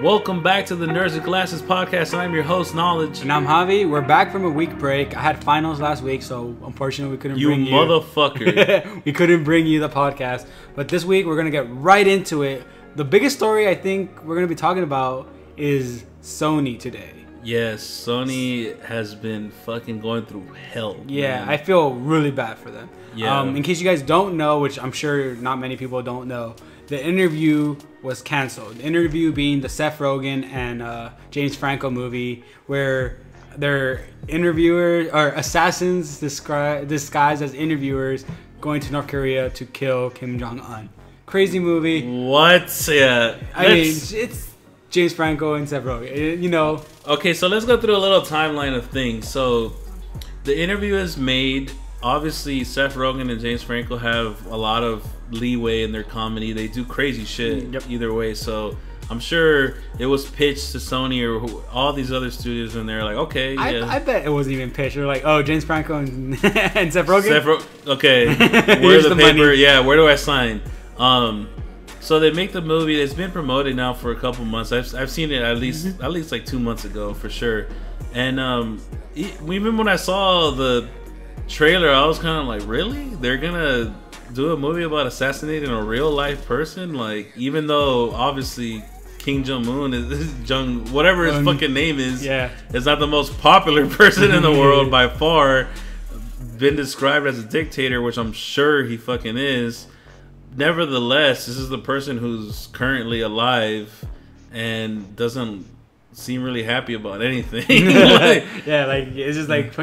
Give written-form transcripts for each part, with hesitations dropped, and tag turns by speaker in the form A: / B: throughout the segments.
A: Welcome back to the Nerds with Glasses podcast. I'm your host, Knowledge.
B: And I'm Javi. We're back from a week break. I had finals last week, so unfortunately we couldn't bring you.
A: You motherfucker.
B: We couldn't bring you the podcast. But this week we're going to get right into it. The biggest story I think we're going to be talking about is Sony today.
A: Yes, Sony has been fucking going through hell.
B: Yeah,
A: man.
B: I feel really bad for them.
A: Yeah.
B: In case you guys don't know, which I'm sure not many people don't know, the interview was canceled. The interview being the Seth Rogen and James Franco movie where they're interviewers or assassins disguised as interviewers going to North Korea to kill Kim Jong-un. Crazy movie.
A: What? Yeah.
B: I mean, it's James Franco and Seth Rogen, you know.
A: Okay, so let's go through a little timeline of things. So the interview is made. Obviously, Seth Rogen and James Franco have a lot of leeway in their comedy. They do crazy shit either way. So I'm sure it was pitched to Sony or all these other studios, and they're like, okay, yeah.
B: I bet it wasn't even pitched. They're like, oh, James Franco and Seth Rogen.
A: Okay, where's the paper? Money. Yeah, where do I sign? So they make the movie. It's been promoted now for a couple months. I've seen it at least like 2 months ago for sure. And even when I saw the trailer, I was kind of like, really? They're gonna do a movie about assassinating a real life person? Like, even though obviously Kim Jong-un is whatever his fucking name is not the most popular person in the world by far. Been described as a dictator, which I'm sure he fucking is. Nevertheless, this is the person who's currently alive and doesn't seem really happy about anything.
B: Like, yeah, like it's just like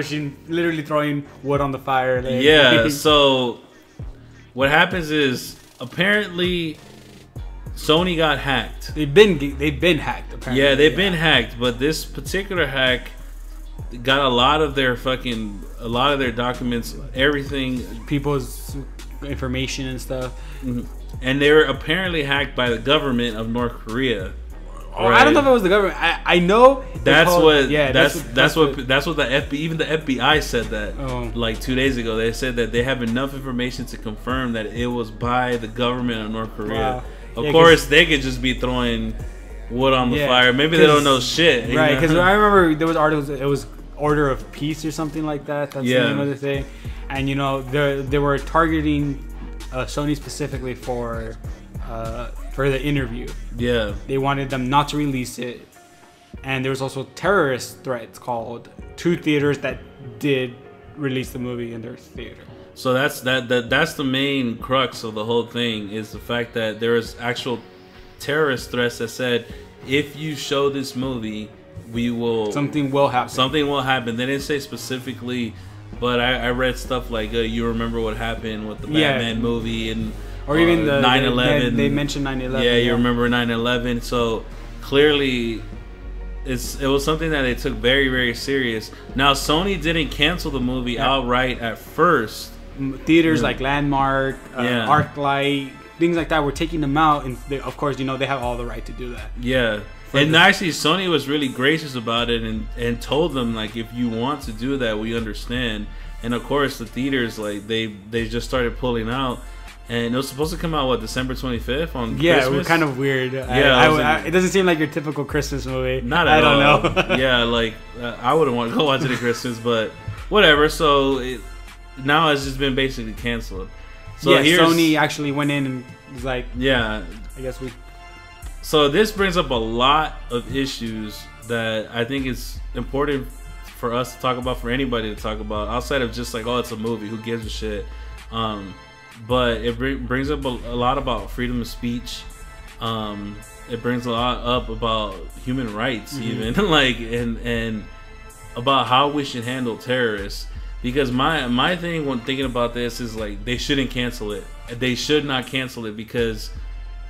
B: literally throwing wood on the fire. Like.
A: Yeah, so what happens is apparently Sony got hacked.
B: They've been hacked. Apparently.
A: Yeah, they've been hacked, but this particular hack got a lot of their documents, everything,
B: people's information and stuff.
A: And they were apparently hacked by the government of North Korea.
B: Right. I don't know if it was the government. I know
A: that's what the FBI, even the FBI said that like 2 days ago. They said that they have enough information to confirm that it was by the government of North Korea. Wow. Of course, they could just be throwing wood on the fire. Maybe they don't know shit.
B: Right? Because I remember there was articles. It was Order of Peace or something like that. That's the name of the thing. And you know, they were targeting Sony specifically for the interview. Yeah, they wanted them not to release it, and there was also terrorist threats called to theaters that did release the movie in their theater.
A: So that's the main crux of the whole thing, is the fact that there was actual terrorist threats that said, if you show this movie, something will happen. They didn't say specifically, but I read stuff like you remember what happened with the Batman movie and. Or even the 9/11.
B: They mentioned 9/11.
A: Yeah, you remember 9/11. So clearly, it was something that they took very, very serious. Now, Sony didn't cancel the movie outright at first.
B: Theaters like Landmark, ArcLight, things like that were taking them out, and of course, you know, they have all the right to do that.
A: Yeah. And actually, Sony was really gracious about it and told them, like, if you want to do that, we understand. And of course, the theaters, like, they just started pulling out. And it was supposed to come out, December 25th on Christmas?
B: Yeah, it was kind of weird. Yeah, it doesn't seem like your typical Christmas movie.
A: Not at all. I don't know. Yeah, like, I wouldn't want to go watch it at Christmas, but whatever. So now it's just been basically canceled. So
B: Sony actually went in and was like, I guess we...
A: So this brings up a lot of issues that I think is important for us to talk about, for anybody to talk about, outside of just like, oh, it's a movie, who gives a shit. But it brings up a lot about freedom of speech. It brings a lot up about human rights, even like and about how we should handle terrorists. Because my thing when thinking about this is like, they shouldn't cancel it. They should not cancel it, because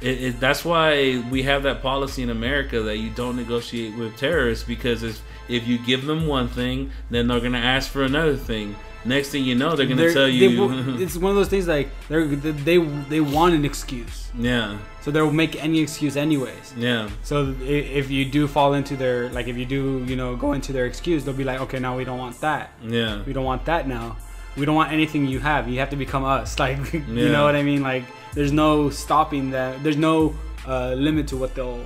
A: that's why we have that policy in America that you don't negotiate with terrorists, because if you give them one thing, then they're gonna ask for another thing. Next thing you know, they're gonna tell you.
B: It's one of those things like they want an excuse. Yeah. So they'll make any excuse anyways. Yeah. So if you do fall into their, like, if you do, you know, go into their excuse, they'll be like, okay, now we don't want that. Yeah. We don't want that now. We don't want anything you have. You have to become us. Like, you know what I mean? Like, there's no stopping that. There's no limit to what they'll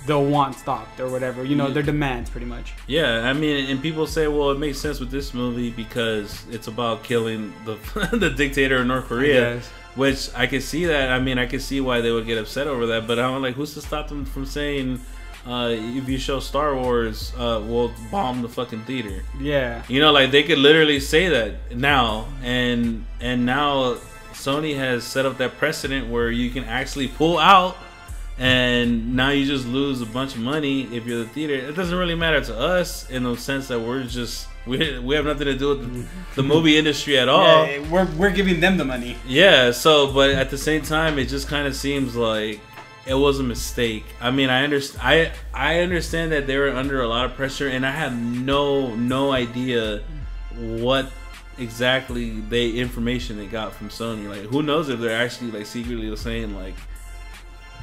B: they'll want stopped or whatever. You know, their demands pretty much.
A: Yeah, I mean, and people say, well, it makes sense with this movie because it's about killing the the dictator in North Korea. Which I can see that. I mean, I can see why they would get upset over that. But I'm like, who's to stop them from saying, if you show Star Wars, we'll bomb the fucking theater?
B: Yeah.
A: You know, like they could literally say that now, and now Sony has set up that precedent where you can actually pull out, and now you just lose a bunch of money if you're the theater. It doesn't really matter to us in the sense that we have nothing to do with the movie industry at all.
B: Yeah, we're giving them the money.
A: Yeah, so but at the same time, it just kind of seems like it was a mistake. I mean, I understand that they were under a lot of pressure, and I have no idea what exactly information they got from Sony. Like, who knows if they're actually like secretly saying like,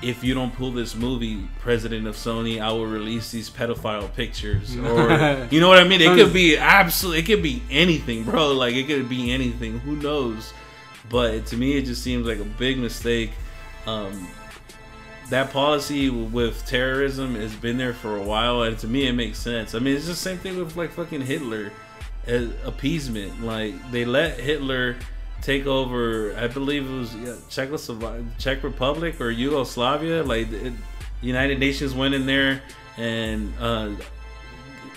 A: if you don't pull this movie, president of Sony, I will release these pedophile pictures. Or, you know what I mean? It could be it could be anything, bro. Like, it could be anything. Who knows? But to me, it just seems like a big mistake. That policy with terrorism has been there for a while, and to me, it makes sense. I mean, it's the same thing with like fucking Hitler, appeasement. Like, they let Hitler take over, I believe it was Czech Republic or Yugoslavia. Like, United Nations went in there and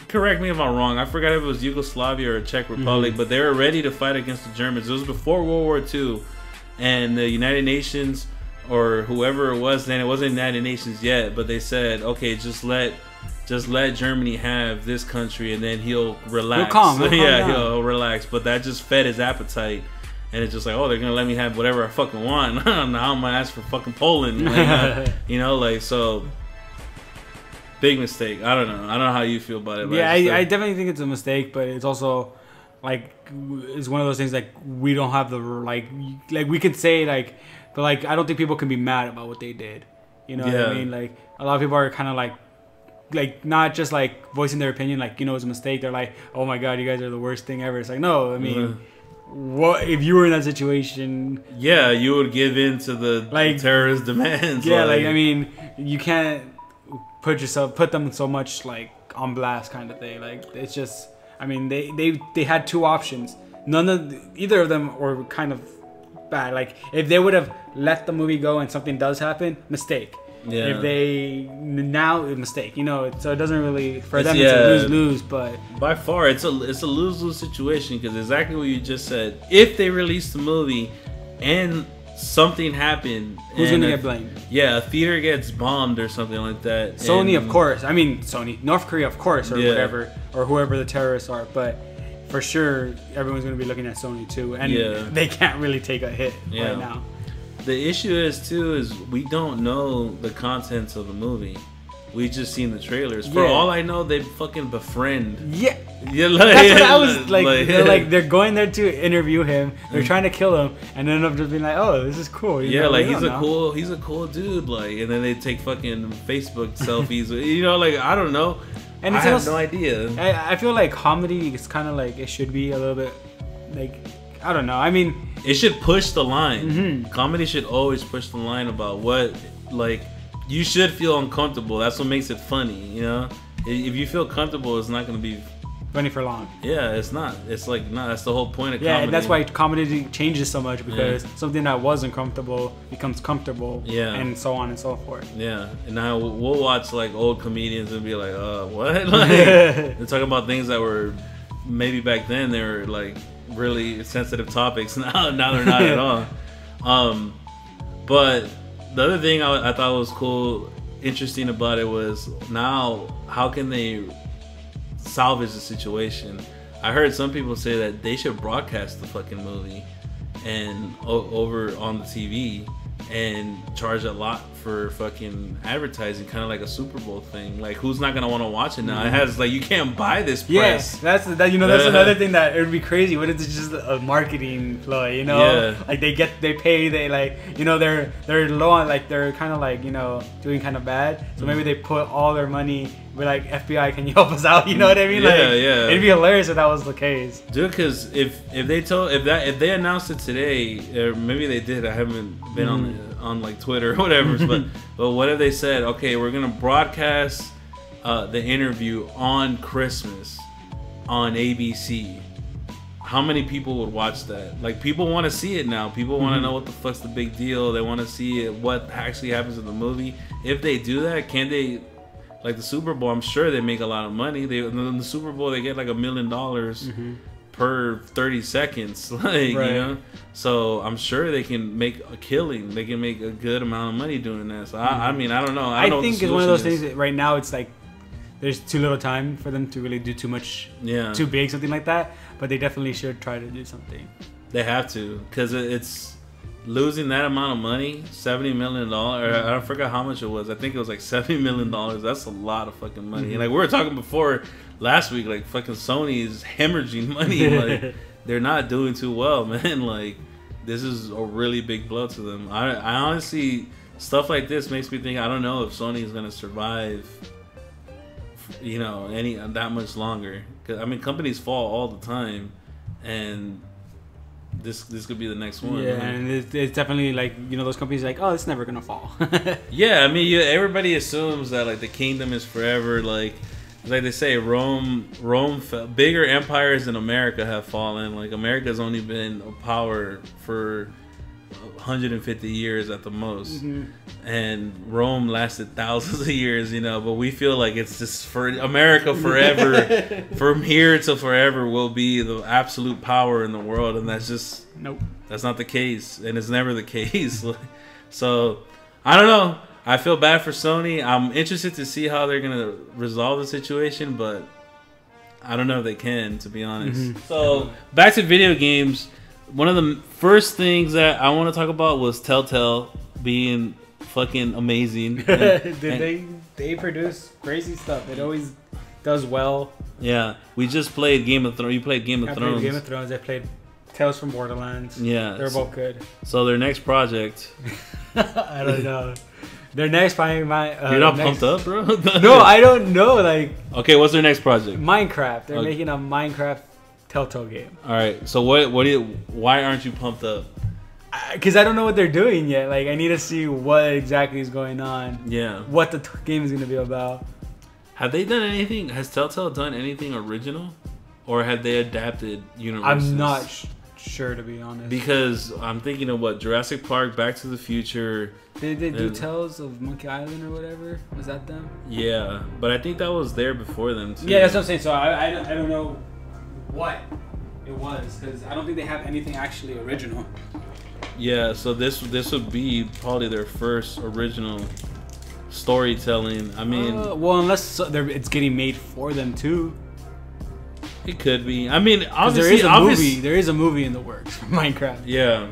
A: correct me if I'm wrong, I forgot if it was Yugoslavia or Czech Republic, but they were ready to fight against the Germans. It was before World War II, and the United Nations or whoever it was then, it wasn't United Nations yet, but they said, okay, just let Germany have this country and then he'll relax. He'll relax. But that just fed his appetite. And it's just like, oh, they're gonna let me have whatever I fucking want. Now I'm gonna ask for fucking Poland. Like, you know, like, so big mistake. I don't know how you feel about it.
B: Yeah, I definitely think it's a mistake, but it's also like, it's one of those things like we don't have the like we could say like, but like I don't think people can be mad about what they did. You know what I mean? Like, a lot of people are kind of like not just like voicing their opinion, like, you know, it's a mistake. They're like, oh my god, you guys are the worst thing ever. It's like, no, I mean. What if you were in that situation? Yeah,
A: you would give in to the like terrorist demands.
B: Yeah, like I mean, you can't put them so much like on blast, kind of thing. Like, it's just, I mean, they had two options. Either of them were kind of bad. Like, if they would have let the movie go and something does happen, mistake. Yeah. If they now, a mistake, you know, so it doesn't really, for them it's a lose-lose, but
A: by far it's a lose-lose situation, because exactly what you just said. If they release the movie and something happened,
B: who's gonna get blamed?
A: Yeah, a theater gets bombed or something like that.
B: Sony, of course. I mean, Sony, North Korea, of course, or whatever, or whoever the terrorists are. But for sure, everyone's gonna be looking at Sony too, and they can't really take a hit right now.
A: The issue is we don't know the contents of the movie. We just seen the trailers. For all I know, they fucking befriend.
B: Yeah,
A: like,
B: that's what I was like. They're going there to interview him. They're trying to kill him, and end up just being like, "Oh, this is cool." You know,
A: like he's a cool dude. Like, and then they take fucking Facebook selfies. You know, like, I don't know. And I have no idea.
B: I feel like comedy is kind of like it should be a little bit like. I don't know. I mean,
A: it should push the line. Comedy should always push the line about what, like, you should feel uncomfortable. That's what makes it funny, you know? If you feel comfortable, it's not going to be
B: funny for long.
A: Yeah, it's not. It's like, no, that's the whole point of comedy.
B: Yeah, that's why comedy changes so much, because something that wasn't comfortable becomes comfortable. Yeah. And so on and so forth.
A: Yeah. And now we'll watch, like, old comedians and be like, what? Like, they're talking about things that were, maybe back then, they were, like, really sensitive topics. Now they're not at all. But the other thing I thought was cool, interesting about it was, now how can they salvage the situation? I heard some people say that they should broadcast the fucking movie and over on the TV and charge a lot for fucking advertising, kind of like a Super Bowl thing. Like, who's not gonna want to watch it now? It has, like, you can't buy this press.
B: Yes, that's another thing that it would be crazy. What if it's just a marketing ploy? You know, like they like, you know, they're low on, like, they're kind of like, you know, doing kind of bad. So maybe they put all their money. We're like, FBI, can you help us out? You know what I mean? It'd be hilarious if that was the case,
A: dude. Because if they announced it today, or maybe they did, I haven't been on like Twitter or whatever. but what if they said, okay, we're gonna broadcast the interview on Christmas on ABC? How many people would watch that? Like, people want to see it now. People want to know what the fuck's the big deal. They want to see it, what actually happens in the movie. If they do that, can they, like the Super Bowl, I'm sure they make a lot of money. In the Super Bowl, they get like $1 million per 30 seconds. Like, you know? So I'm sure they can make a killing. They can make a good amount of money doing that. So I mean, I don't know. I
B: think it's one of those things that right now it's like there's too little time for them to really do too much, too big, something like that. But they definitely should try to do something. They
A: have to, because it's losing that amount of money, $70 million. I forgot how much it was. I think it was like $70 million. That's a lot of fucking money. And like we were talking before last week, like fucking Sony is hemorrhaging money. Like they're not doing too well, man. Like this is a really big blow to them. I honestly, stuff like this makes me think, I don't know if Sony is gonna survive, you know, that much longer. Cause I mean, companies fall all the time, and this could be the next one.
B: Yeah, and it's definitely like, you know, those companies are like, oh, it's never gonna fall.
A: Yeah, I mean, everybody assumes that like the kingdom is forever. Like they say, Rome fell. Bigger empires than America have fallen. Like America's only been a power for 150 years at the most, and Rome lasted thousands of years, you know. But we feel like it's just for America forever. From here to forever will be the absolute power in the world, and that's just that's not the case, and it's never the case. So I don't know. I feel bad for Sony. I'm interested to see how they're gonna resolve the situation, but I don't know if they can, to be honest. So back to video games. One of the first things that I want to talk about was Telltale being fucking amazing.
B: They produce crazy stuff. It always does well.
A: Yeah, we just played Game of Thrones. You played Game of Thrones.
B: I played Game of Thrones. I played Tales from Borderlands.
A: Yeah,
B: they're both good.
A: So their next project,
B: I don't know. Their next you're
A: not pumped up, bro?
B: No, I don't know. Like,
A: okay, what's their next project?
B: Minecraft. They're making a Minecraft Telltale game.
A: All right. So why aren't you pumped up?
B: Because I don't know what they're doing yet. Like, I need to see what exactly is going on.
A: Yeah.
B: What the game is going to be about.
A: Have they done anything? Has Telltale done anything original, or have they adapted universes?
B: I'm not sure, to be honest.
A: Because I'm thinking of what, Jurassic Park, Back to the Future.
B: Did they do Tales of Monkey Island or whatever? Was that them?
A: Yeah, but I think that was there before them too.
B: Yeah, that's what I'm saying. So I don't know what it was, because I don't think they have anything actually original.
A: Yeah, so this would be probably their first original storytelling. I mean,
B: well, unless it's getting made for them too.
A: It could be. I mean, obviously,
B: there is a movie in the works for Minecraft.
A: Yeah,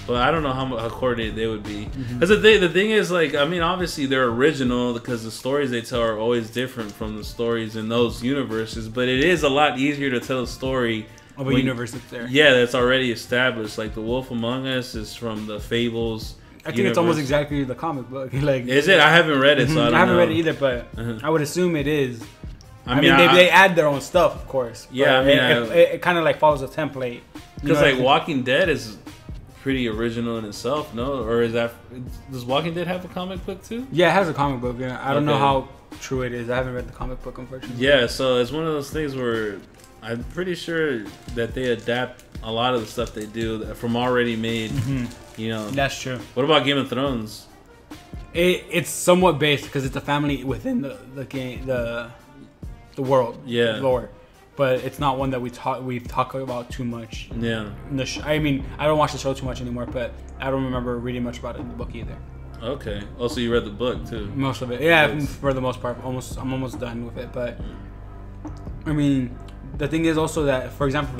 A: but I don't know how coordinated they would be. Because the thing is, like, I mean, obviously they're original because the stories they tell are always different from the stories in those universes. But it is a lot easier to tell a story
B: of a universe that's there.
A: Yeah, that's already established. Like The Wolf Among Us is from the Fables.
B: I think it's almost exactly the comic book. Like,
A: is it? I haven't read it, so I haven't
B: read it either. But I would assume it is. I mean, they add their own stuff, of course.
A: Yeah, I mean,
B: it kind of like follows a template.
A: Because like Walking Dead is pretty original in itself, no? Or does Walking Dead have a comic book too?
B: Yeah, it has a comic book. Yeah, I don't know how true it is. I haven't read the comic book, unfortunately.
A: Yeah, so it's one of those things where I'm pretty sure that they adapt a lot of the stuff they do from already made. You know,
B: that's true.
A: What about Game of Thrones?
B: It's somewhat based because it's a family within the game, the world, lore, but it's not one that we've talked about too much.
A: Yeah.
B: I mean, I don't watch the show too much anymore, but I don't remember reading much about it in the book either.
A: Okay. Also, you read the book too.
B: Most of it, yeah, for the most part. I'm almost done with it, but I mean, the thing is also that, for example,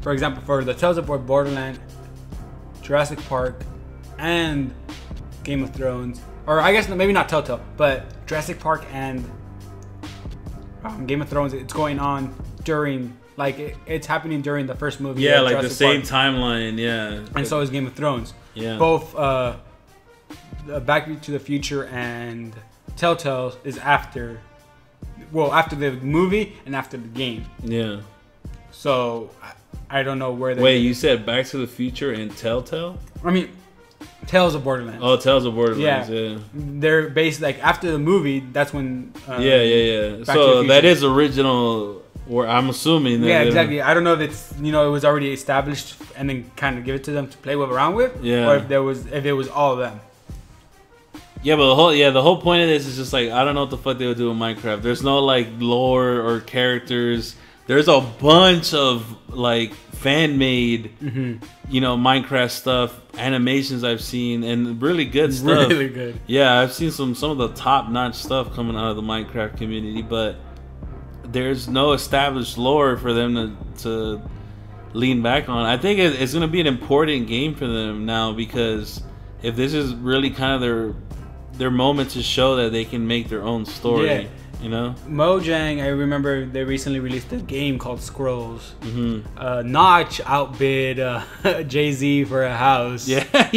B: for the Tales of Borderlands, Jurassic Park, and Game of Thrones, or I guess maybe not Telltale, but Jurassic Park and Game of Thrones, it's going on during, like, it's happening during the first movie.
A: Yeah, like Jurassic the same Park. Timeline, yeah.
B: And so is Game of Thrones.
A: Yeah.
B: Both Back to the Future and Telltale is after the movie and after the game.
A: Yeah.
B: So I don't know where they...
A: Wait, you said Back to the Future and Telltale?
B: I mean, Tales of Borderlands.
A: Oh, Tales of Borderlands. Yeah.
B: They're based like after the movie. That's when.
A: Yeah. So that is original. Or I'm assuming. That
B: exactly. I don't know if it's it was already established and then kind of give it to them to play around with.
A: Yeah.
B: Or if it was all of them.
A: Yeah, but the whole point of this is just like I don't know what the fuck they would do in Minecraft. There's no like lore or characters. There's a bunch of like fan made, Minecraft stuff, animations I've seen, and really good stuff.
B: Really good.
A: Yeah, I've seen some of the top notch stuff coming out of the Minecraft community, but there's no established lore for them to lean back on. I think it's going to be an important game for them now because if this is really kind of their moment to show that they can make their own story. Yeah.
B: Mojang, I remember they recently released a game called Scrolls. Notch outbid Jay-Z for a house.
A: Yeah, I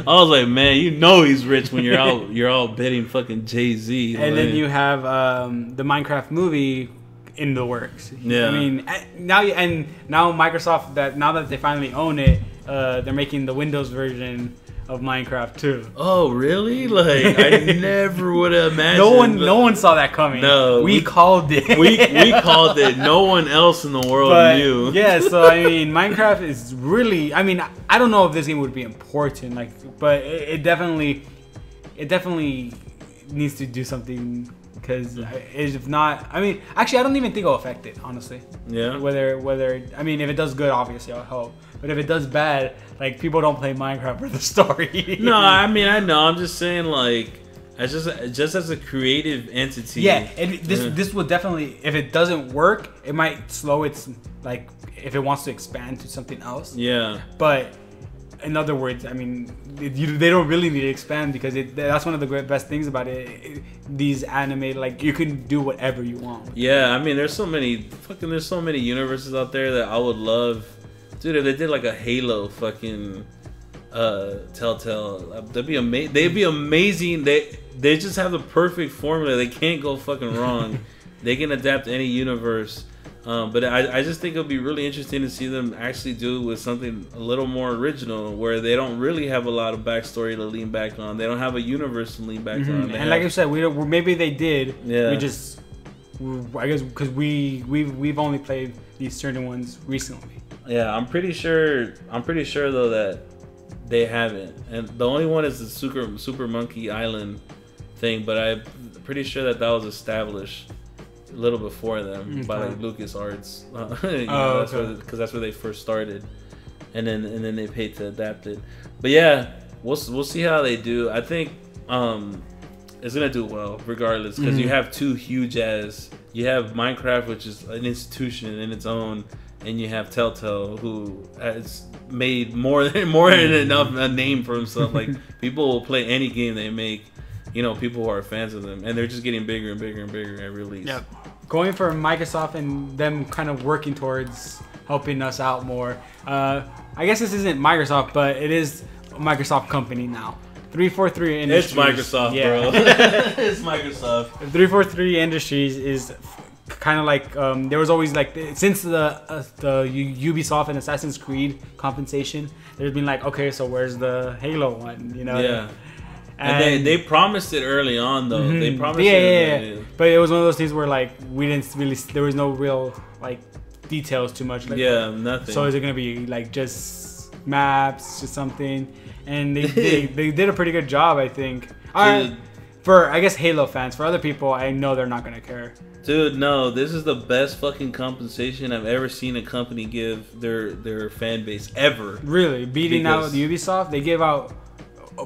A: was like, man, he's rich when you're all bidding fucking Jay-Z.
B: And then you have the Minecraft movie in the works.
A: Yeah,
B: I mean now Microsoft now that they finally own it, they're making the Windows version of Minecraft too.
A: Oh really? Like I never would have imagined.
B: No one saw that coming.
A: No,
B: we called it.
A: we called it. No one else in the world knew.
B: Yeah, so I mean, Minecraft is really. I mean, I don't know if this game would be important, but it definitely needs to do something because if not, I mean, actually, I don't even think it'll affect it. Honestly.
A: Yeah.
B: Whether I mean, if it does good, obviously I'll help. But if it does bad, like people don't play Minecraft for the story.
A: No, I mean I know. I'm just saying like, it's just as a creative entity.
B: Yeah, this will definitely. If it doesn't work, it might slow its like if it wants to expand to something else.
A: Yeah.
B: But in other words, I mean, they don't really need to expand because that's one of the best things about it. These animated, like you can do whatever you want.
A: Yeah, I mean, there's so many universes out there that I would love. Dude, if they did like a Halo fucking Telltale, they'd be amazing. They just have the perfect formula. They can't go fucking wrong. They can adapt any universe. But I just think it'll be really interesting to see them actually do with something a little more original, where they don't really have a lot of backstory to lean back on. They don't have a universe to lean back on.
B: And like I said, maybe they did.
A: Yeah.
B: I guess because we've only played these certain ones recently.
A: Yeah, I'm pretty sure though that they haven't, and the only one is the Super Monkey Island thing. But I'm pretty sure that was established a little before them by like LucasArts. Because that's where they first started, and then they paid to adapt it. But yeah, we'll see how they do. I think it's gonna do well regardless because you have two huge you have Minecraft, which is an institution in its own. And you have Telltale, who has made more than enough a name for himself. Like people will play any game they make. People who are fans of them, and they're just getting bigger and bigger and bigger at release.
B: Yep. Going for Microsoft and them kind of working towards helping us out more. I guess this isn't Microsoft, but it is a Microsoft company now. 343 Industries.
A: It's Microsoft, bro. It's Microsoft.
B: 343 Industries is kind of like there was always like since the Ubisoft and Assassin's Creed compensation, there's been like, okay, so where's the Halo one?
A: Yeah. And they promised it early on though. They promised it.
B: But it was one of those things where like we didn't really. There was no real like details too much. Like,
A: nothing.
B: So is it gonna be like just maps, just something? And they did a pretty good job, I think. For I guess Halo fans. For other people, I know they're not gonna care.
A: Dude, no, this is the best fucking compensation I've ever seen a company give their fan base ever.
B: Really? Beating out the Ubisoft? They gave out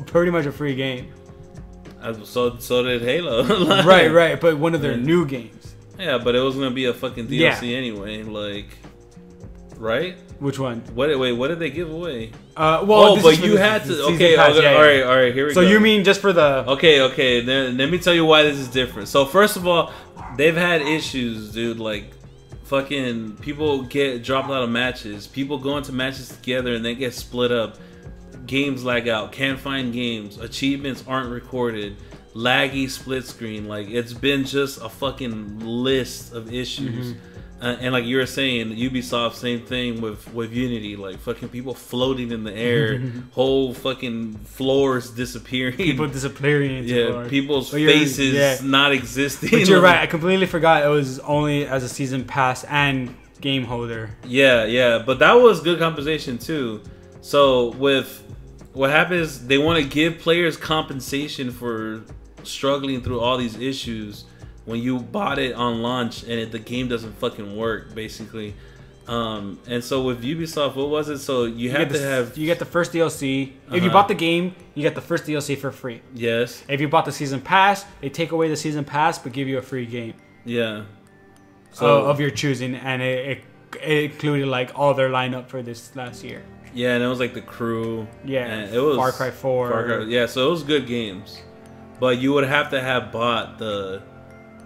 B: pretty much a free game.
A: So did Halo.
B: Right, but one of their new games.
A: Yeah, but it was going to be a fucking DLC anyway, right?
B: Which one?
A: What did they give away?
B: But
A: you had to. Okay, all right, here we go.
B: So you mean just for the?
A: Okay. Then let me tell you why this is different. So first of all, they've had issues, dude. Like, fucking people get dropped out of matches. People go into matches together and they get split up. Games lag out. Can't find games. Achievements aren't recorded. Laggy split screen. Like, it's been just a fucking list of issues And like you were saying, Ubisoft, same thing with Unity. Like fucking people floating in the air, whole fucking floors disappearing.
B: People disappearing.
A: Yeah, people's faces not existing.
B: But you're right. I completely forgot it was only as a season pass and game holder.
A: Yeah. But that was good compensation too. So with what happens, they want to give players compensation for struggling through all these issues. When you bought it on launch and the game doesn't fucking work, basically. And so with Ubisoft, what was it? So you get
B: the first DLC. If you bought the game, you get the first DLC for free.
A: Yes.
B: If you bought the season pass, they take away the season pass but give you a free game.
A: Yeah. So
B: of your choosing, and it included like all their lineup for this last year.
A: Yeah, and it was like the crew.
B: Yeah.
A: And it was
B: Far Cry 4.
A: Yeah, so it was good games, but you would have to have bought the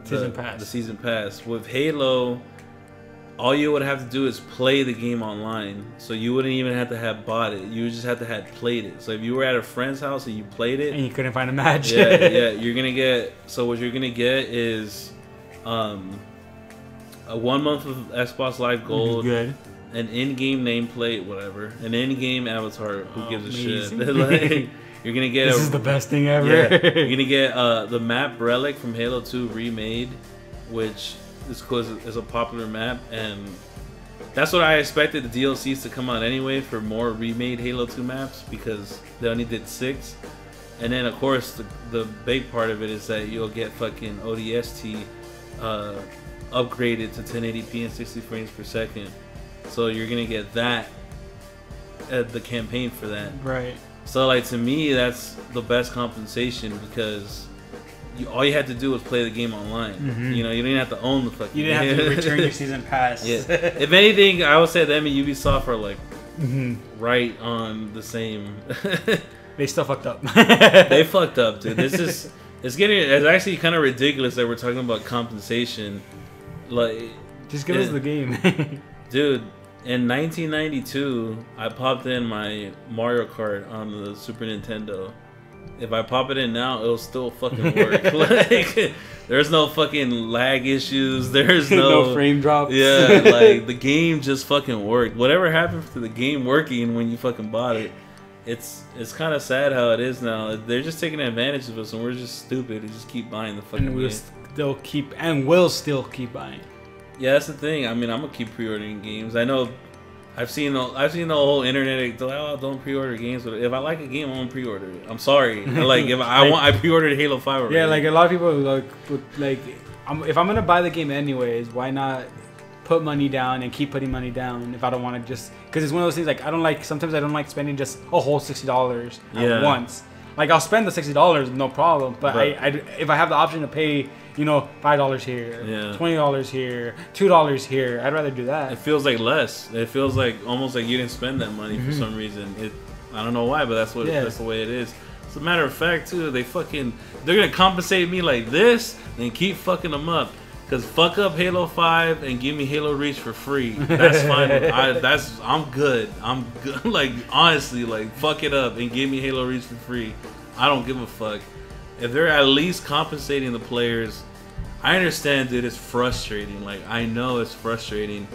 A: season pass. With Halo, all you would have to do is play the game online. So you wouldn't even have to have bought it. You just have to have played it. So if you were at a friend's house and you played it
B: and you couldn't find a match,
A: you're gonna get. So what you're gonna get is, a 1 month of Xbox Live Gold,
B: good,
A: an in-game nameplate, whatever, an in-game avatar. Who gives a shit? Like, you're gonna get.
B: This is the best thing ever.
A: Yeah, you're gonna get the map Relic from Halo 2 remade, which is because it's a popular map, and that's what I expected the DLCs to come out anyway for more remade Halo 2 maps because they only did 6. And then of course the big part of it is that you'll get fucking ODST upgraded to 1080p and 60 frames per second. So you're gonna get that at the campaign for that.
B: Right.
A: So like to me that's the best compensation because all you had to do was play the game online. You know, you didn't have to own the fucking
B: You didn't have to return your season pass.
A: Yeah. If anything, I would say them and Ubisoft are like right on the same.
B: They still fucked up.
A: They fucked up, dude. It's actually kind of ridiculous that we're talking about compensation. Like,
B: just give us the game.
A: Dude, in 1992, I popped in my Mario Kart on the Super Nintendo. If I pop it in now, it'll still fucking work. Like, there's no fucking lag issues. There's
B: no frame drops.
A: Yeah, like the game just fucking worked. Whatever happened to the game working when you fucking bought it? It's kind of sad how it is now. They're just taking advantage of us, and we're just stupid. We just keep buying the fucking game.
B: We'll still keep buying.
A: Yeah, that's the thing. I mean, I'm gonna keep pre-ordering games. I know, I've seen the whole internet. Like, oh, don't pre-order games. But if I like a game, I'm gonna pre-order it. I'm sorry. Like if I pre-ordered Halo 5 already.
B: Yeah, like a lot of people if I'm gonna buy the game anyways, why not put money down and keep putting money down if I don't want to just because it's one of those things like sometimes I don't like spending just a whole $60 at once. Like I'll spend the $60 no problem, but if I have the option to pay, $5 here, $20 here, $2 here, I'd rather do that.
A: It feels like less. It feels like almost like you didn't spend that money for some reason. I don't know why, but that's the way it is. As a matter of fact, too, they're gonna compensate me like this and keep fucking them up. Cause fuck up Halo 5 and give me Halo Reach for free. That's fine. I'm good. I'm good. Like honestly, like fuck it up and give me Halo Reach for free. I don't give a fuck. If they're at least compensating the players, I understand, dude. It's frustrating. Like I know it's frustrating,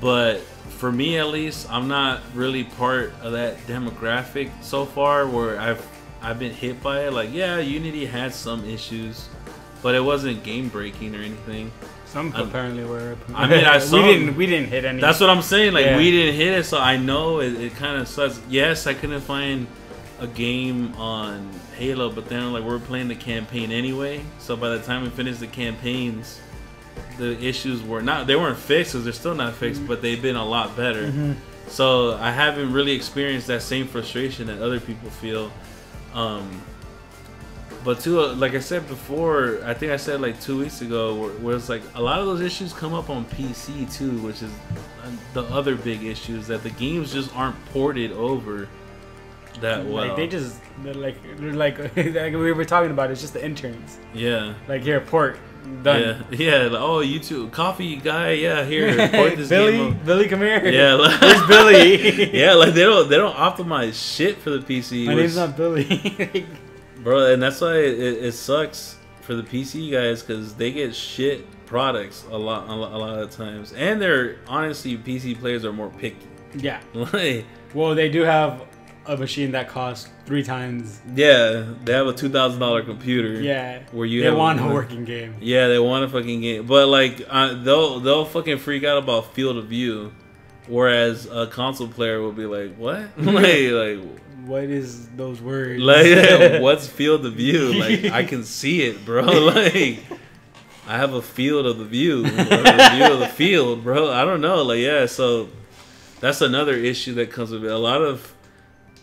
A: but for me at least, I'm not really part of that demographic so far where I've been hit by it. Like yeah, Unity had some issues. But it wasn't game breaking or anything.
B: Some apparently were.
A: I mean,
B: we didn't hit any.
A: That's what I'm saying. Like we didn't hit it, so I know it kind of sucks. Yes, I couldn't find a game on Halo, but then like we're playing the campaign anyway. So by the time we finished the campaigns, the issues weren't fixed. Cause they're still not fixed, but they've been a lot better. So I haven't really experienced that same frustration that other people feel. But too, like I said before, I think I said like 2 weeks ago, where it's like a lot of those issues come up on PC too, which is the other big issue is that the games just aren't ported over that well.
B: Like they're like we were talking about. It's just the interns.
A: Yeah.
B: Like here, port done.
A: Yeah. Like, oh, you too, coffee guy. Yeah, here, port this game.
B: Billy, come here.
A: Yeah. Like,
B: where's Billy?
A: Yeah, like they don't optimize shit for the PC.
B: My name's not Billy.
A: Bro, and that's why it sucks for the PC guys because they get shit products a lot of times, and they're honestly PC players are more picky.
B: Yeah.
A: Like,
B: well, they do have a machine that costs 3 times.
A: Yeah, they have a $2,000 computer.
B: Yeah,
A: where you
B: they want a working game.
A: Yeah, they want a fucking game, but like they'll fucking freak out about field of view, whereas a console player will be like, "What? like
B: what is those words?
A: Like, what's field of view? Like, I can see it, bro. Like, I have a field of the view, or a view of the field, bro. I don't know. Like, yeah. So that's another issue that comes with it. A lot of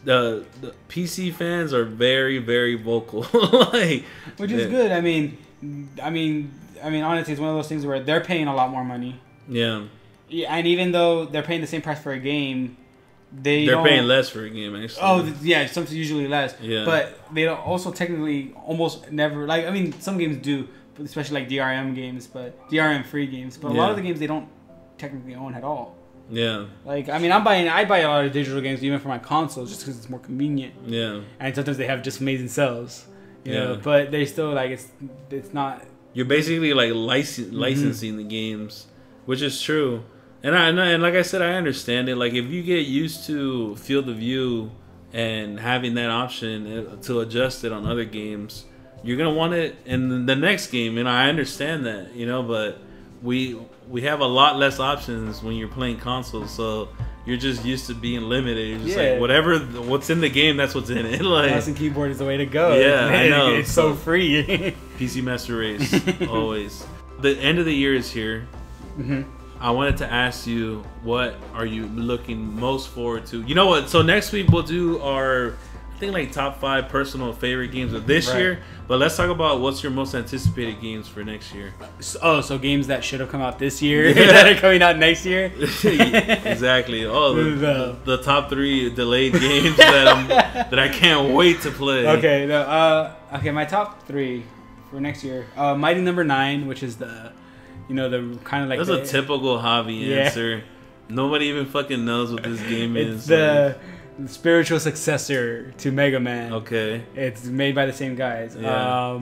A: the PC fans are very, very vocal, like,
B: which is good. I mean, honestly, it's one of those things where they're paying a lot more money.
A: Yeah.
B: Yeah, and even though they're paying the same price for a game, they're
A: paying less for a game. Actually.
B: Oh yeah, something usually less.
A: Yeah.
B: But they don't also technically almost never like. I mean, some games do, especially like DRM games, but DRM free games. But a lot of the games they don't technically own at all.
A: Yeah. Like,
B: I mean, I buy a lot of digital games even for my consoles just because it's more convenient.
A: Yeah.
B: And sometimes they have just amazing sales. You know, but they still like it's not.
A: You're basically like licensing the games, which is true. And like I said, I understand it. Like, if you get used to field of view and having that option to adjust it on other games, you're gonna want it in the next game. And I understand that, you know, but we have a lot less options when you're playing consoles, so you're just used to being limited. You're just like, what's in the game, that's what's in it. Like,
B: mouse and keyboard is the way to go.
A: Yeah, I know.
B: It's so free.
A: PC Master Race, always. The end of the year is here.
B: Mm-hmm.
A: I wanted to ask you, what are you looking most forward to? You know what? So next week we'll do our, I think, like top 5 personal favorite games of this year. But let's talk about what's your most anticipated games for next year.
B: So games that should have come out this year that are coming out next year.
A: Exactly. Oh, the top 3 delayed games that I can't wait to play.
B: Okay. Okay. My top 3 for next year. Mighty Number 9, which is the the kind of like.
A: That's a typical hobby answer. Nobody even fucking knows what this game is.
B: It's the spiritual successor to Mega Man.
A: Okay.
B: It's made by the same guys.
A: Yeah.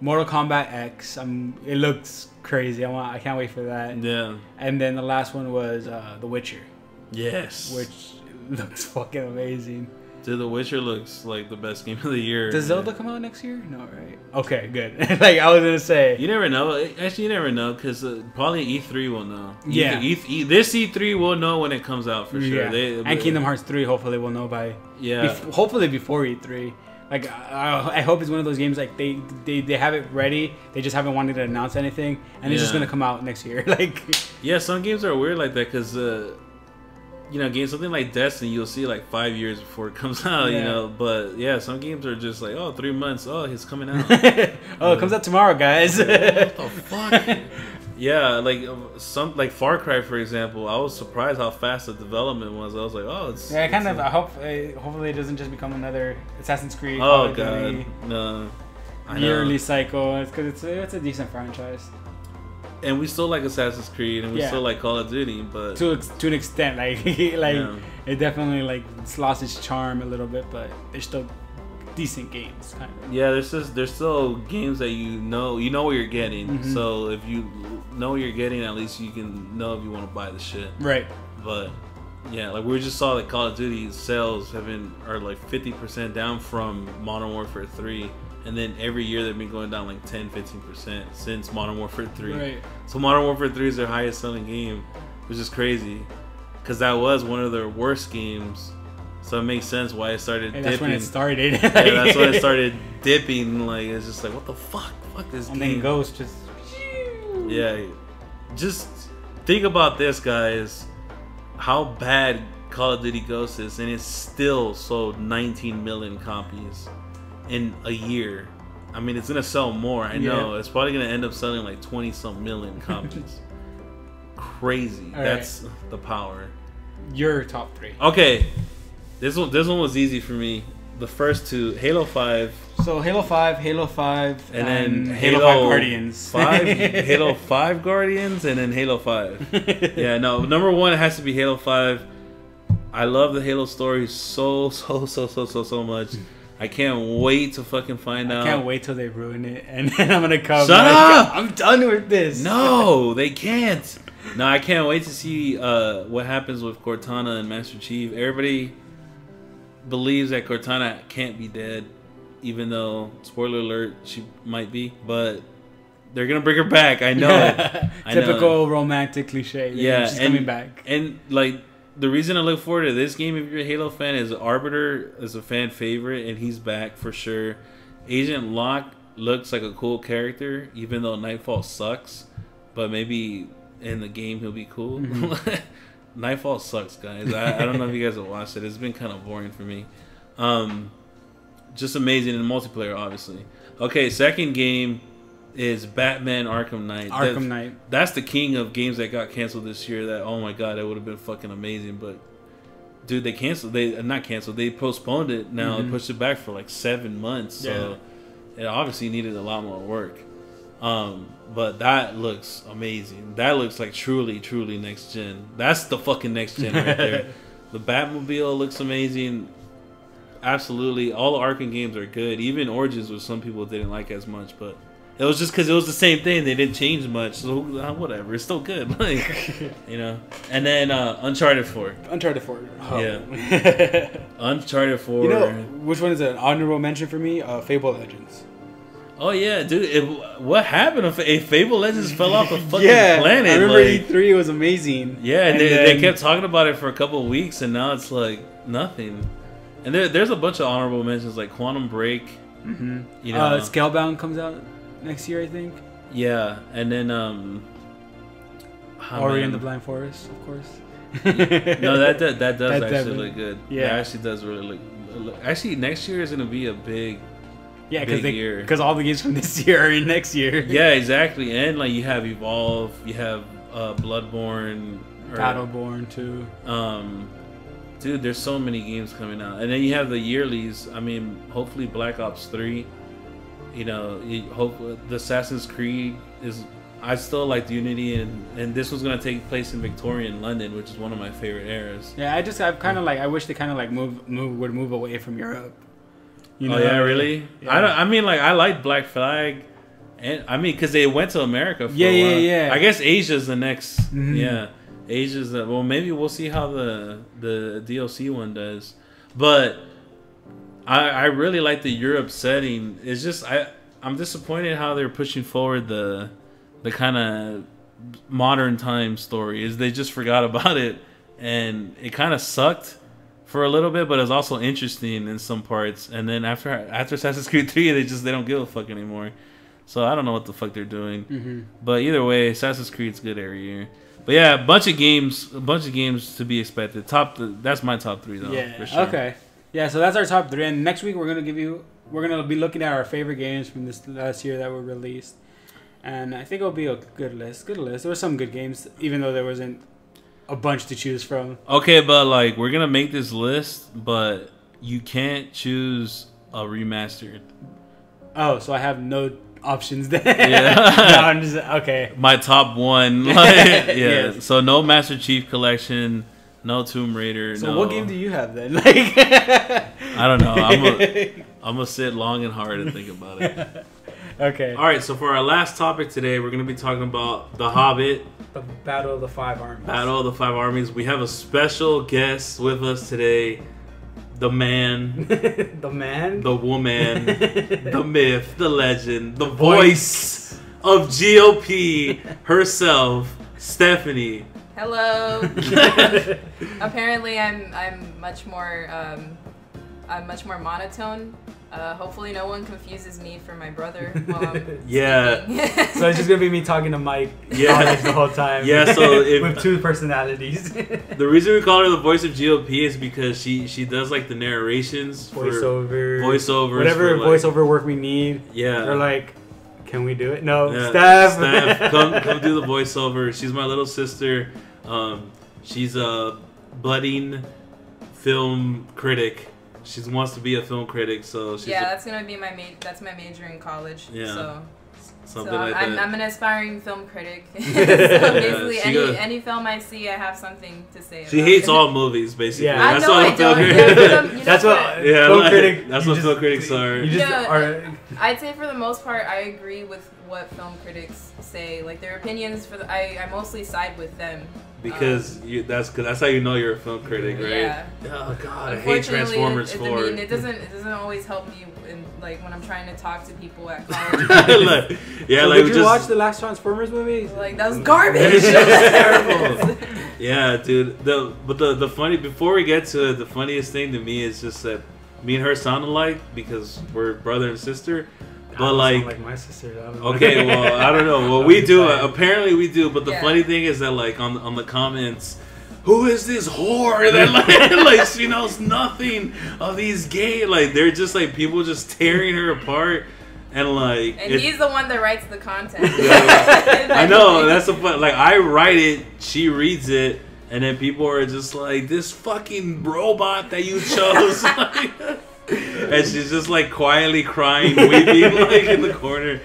B: Mortal Kombat X. It looks crazy. I can't wait for that.
A: Yeah.
B: And then the last one was The Witcher.
A: Yes.
B: Which looks fucking amazing.
A: Dude, The Witcher looks like the best game of the year.
B: Does Zelda come out next year? No, right? Okay, good. Like, I was gonna say,
A: you never know. Actually, you never know, because probably E3 will know.
B: Yeah,
A: this E3 will know when it comes out for sure.
B: Yeah. And Kingdom Hearts 3, hopefully, we'll know by hopefully before E3. Like, I hope it's one of those games like they have it ready. They just haven't wanted to announce anything, and it's just gonna come out next year. Like,
A: yeah, some games are weird like that because. Games, something like Destiny, you'll see like 5 years before it comes out, you know. But yeah, some games are just like, 3 months. Oh, it's coming out.
B: It comes out tomorrow, guys.
A: What the fuck? Yeah, like Far Cry, for example. I was surprised how fast the development was. I was like, it's.
B: Yeah, I hope. Hopefully, it doesn't just become another Assassin's Creed.
A: Oh god, no.
B: Yearly cycle. It's because it's a decent franchise.
A: And we still like Assassin's Creed, and we still like Call of Duty, but
B: to an extent, it definitely like lost its charm a little bit, but they're still decent games, kind of.
A: Yeah, there's still games that you know what you're getting. Mm-hmm. So if you know what you're getting, at least you can know if you want to buy the shit.
B: Right.
A: But yeah, like we just saw that Call of Duty sales are like 50% down from Modern Warfare 3. And then every year they've been going down like 10-15% since Modern Warfare 3.
B: Right.
A: So Modern Warfare 3 is their highest selling game, which is crazy. Because that was one of their worst games. So it makes sense why it started dipping.
B: That's when it started.
A: Yeah, that's when it started dipping. Like, it's just like, what the fuck? Fuck this game.
B: And then Ghost just...
A: Yeah. Just think about this, guys. How bad Call of Duty Ghost is. And it still sold 19 million copies. In a year. I mean, it's gonna sell more. I know it's probably gonna end up selling like 20-some million copies. Crazy. That's the power.
B: Your top 3.
A: Okay, this one was easy for me. The first 2, Halo 5.
B: So Halo 5, and
A: then
B: Halo 5 Guardians.
A: Halo 5 Guardians, and then Halo 5. Yeah, no, number 1 it has to be Halo 5. I love the Halo story so much. I can't wait to fucking find out.
B: I can't wait till they ruin it, and then I'm gonna come.
A: Shut up!
B: I'm done with this.
A: No, they can't. No, I can't wait to see what happens with Cortana and Master Chief. Everybody believes that Cortana can't be dead, even though, spoiler alert, she might be. But they're gonna bring her back. I know it.
B: Typical romantic cliche.
A: Yeah,
B: she's coming back.
A: And like, the reason I look forward to this game, if you're a Halo fan, is Arbiter is a fan favorite, and he's back for sure. Agent Locke looks like a cool character, even though Nightfall sucks. But maybe in the game he'll be cool. Nightfall sucks, guys. I don't know if you guys have watched it. It's been kind of boring for me. Just amazing in multiplayer, obviously. Okay, second game is Batman Arkham Knight.
B: Knight.
A: That's the king of games that got canceled this year. That, oh my god, that would have been fucking amazing. But dude, they canceled. They postponed it. Now they pushed it back for like 7 months. So it obviously needed a lot more work. But that looks amazing. That looks like truly next gen. That's the fucking next gen right there. The Batmobile looks amazing. Absolutely, all the Arkham games are good. Even Origins, which some people didn't like as much, but it was just because it was the same thing. They didn't change much, so whatever. It's still good, like, you know. And then Uncharted 4.
B: Uncharted 4. Oh.
A: Yeah. Uncharted 4.
B: You know which one is an honorable mention for me? Fable Legends.
A: Oh yeah, dude. What happened? If Fable Legends fell off the fucking planet.
B: I remember E3 was amazing.
A: Yeah, and they kept talking about it for a couple of weeks, and now it's like nothing. And there's a bunch of honorable mentions like Quantum Break.
B: You
A: know,
B: Scalebound comes out next year, I think.
A: Yeah, and then
B: Ori and the Blind Forest, of course.
A: No, that does actually look good.
B: Yeah,
A: it actually does really look. Actually, next year is gonna be a big.
B: Yeah, because all the games from this year are in next year.
A: Yeah, exactly. And like you have Evolve, you have Bloodborne,
B: Battleborn too.
A: Dude, there's so many games coming out, and then you have the yearlies. I mean, hopefully Black Ops 3. You know, the Assassin's Creed is. I still like Unity, and this was gonna take place in Victorian London, which is one of my favorite eras.
B: Yeah, I've kind of like, I wish they kind of like move away from Europe.
A: You know? Oh yeah, really? Yeah. I mean, like, I like Black Flag, and I mean, because they went to America for a while.
B: Yeah.
A: I guess Asia's the next. Yeah, Asia's the. Well, maybe we'll see how the DLC one does, but I really like the Europe setting. It's just I'm disappointed how they're pushing forward the kind of modern time story. Is they just forgot about it, and it kind of sucked for a little bit, but it's also interesting in some parts. And then after Assassin's Creed 3, they don't give a fuck anymore. So I don't know what the fuck they're doing. But either way, Assassin's Creed's good every year. But yeah, a bunch of games to be expected. That's my top 3 though.
B: Yeah.
A: For sure.
B: Okay. Yeah. So that's our top 3, and next week we're gonna be looking at our favorite games from this last year that were released, and I think it'll be a good list. There were some good games, even though there wasn't a bunch to choose from. Okay,
A: but like, we're gonna make this list, but you can't choose a remastered.
B: Oh, so I have no options there.
A: Yeah.
B: No, I'm just okay.
A: My top 1. Like, yeah. Yes. So no Master Chief Collection, no Tomb Raider.
B: So
A: no.
B: What game do you have then? Like,
A: I don't know. I'm gonna sit long and hard and think about it.
B: Okay.
A: All right. So for our last topic today, we're gonna be talking about The Hobbit.
B: The Battle of the Five Armies.
A: Battle of the Five Armies. We have a special guest with us today. The man.
B: The man?
A: The woman. The myth. The legend. The voice of GOP herself, Stephanie.
C: Hello. Apparently I'm much more monotone. Hopefully no one confuses me for my brother while I'm speaking.
B: So it's just gonna be me talking to Mike the whole time.
A: Yeah, so
B: with 2 personalities.
A: The reason we call her the voice of GOP is because she does like the narrations, voiceovers,
B: whatever voiceover work we need.
A: Yeah.
B: Or like, can we do it? No, Steph,
A: come do the voiceover. She's my little sister. She's a budding film critic. She wants to be a film critic, so she's
C: that's gonna be my major in college.
A: Yeah. something
C: so
A: like that.
C: I'm an aspiring film critic. So basically, any film I see, I have something to say about.
A: She hates all movies, basically.
B: Yeah.
A: That's
C: what
A: what film critics.
B: That's what
A: film
B: critic.
A: That's what film critics are.
B: You just are.
C: I'd say for the most part, I agree with what film critics say. Like their opinions, I mostly side with them.
A: Because that's how you know you're a film critic, right?
C: Yeah.
A: Oh God, I hate Transformers 4.
C: I mean, it doesn't always help me in, like when I'm trying to talk to people at college.
B: Did you watch the last Transformers movie?
C: Like that was garbage.
A: It was terrible. Yeah, dude. The funny, before we get to it, the funniest thing to me is just that me and her sound alike because we're brother and sister. But
B: like my sister.
A: Okay, well, I don't know. Well, we do. Apparently, we do. But the funny thing is that, like, on the comments, who is this whore that like she knows nothing of these gays? Like, they're just like people just tearing her apart, and like.
C: And he's the one that writes the content.
A: I know that's a like I write it, she reads it, and then people are just like, this fucking robot that you chose. And she's just like quietly crying, weeping like in the corner.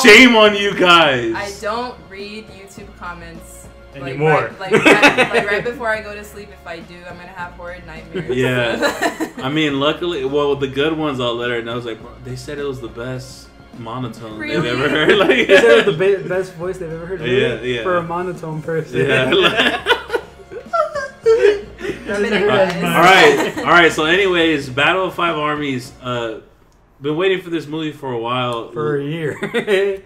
A: Shame on you guys.
C: I don't read YouTube comments
B: anymore.
C: Like right before I go to sleep. If I do, I'm gonna have horrid nightmares.
A: Yeah. I mean, luckily, well, the good ones I'll let her know. I was like, bro, they said it was the best monotone they've ever heard. Like,
B: they said it was the best voice they've ever heard.
A: Yeah.
B: For a monotone person.
A: Yeah. All right. So, anyways, Battle of Five Armies. Been waiting for this movie for a while.
B: For a year.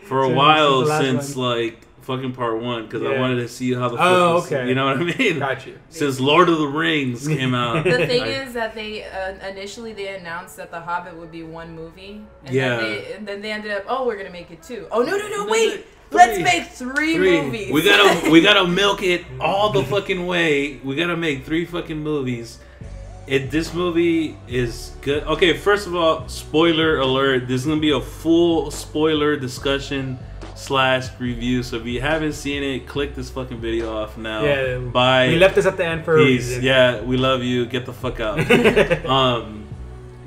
A: For a while since like fucking part 1, because I wanted to see how the. You know what I mean?
B: Got you.
A: Since Lord of the Rings came out.
C: The thing is that they initially they announced that the Hobbit would be one movie. And then they ended up, we're gonna make it 2. Oh no, wait. Let's make 3 movies.
A: We gotta milk it all the fucking way. We gotta make 3 fucking movies. This movie is good. Okay, first of all, spoiler alert. This is gonna be a full spoiler discussion / review. So if you haven't seen it, click this fucking video off now.
B: Yeah.
A: Bye.
B: We left this at the end for a reason.
A: Yeah, we love you. Get the fuck out.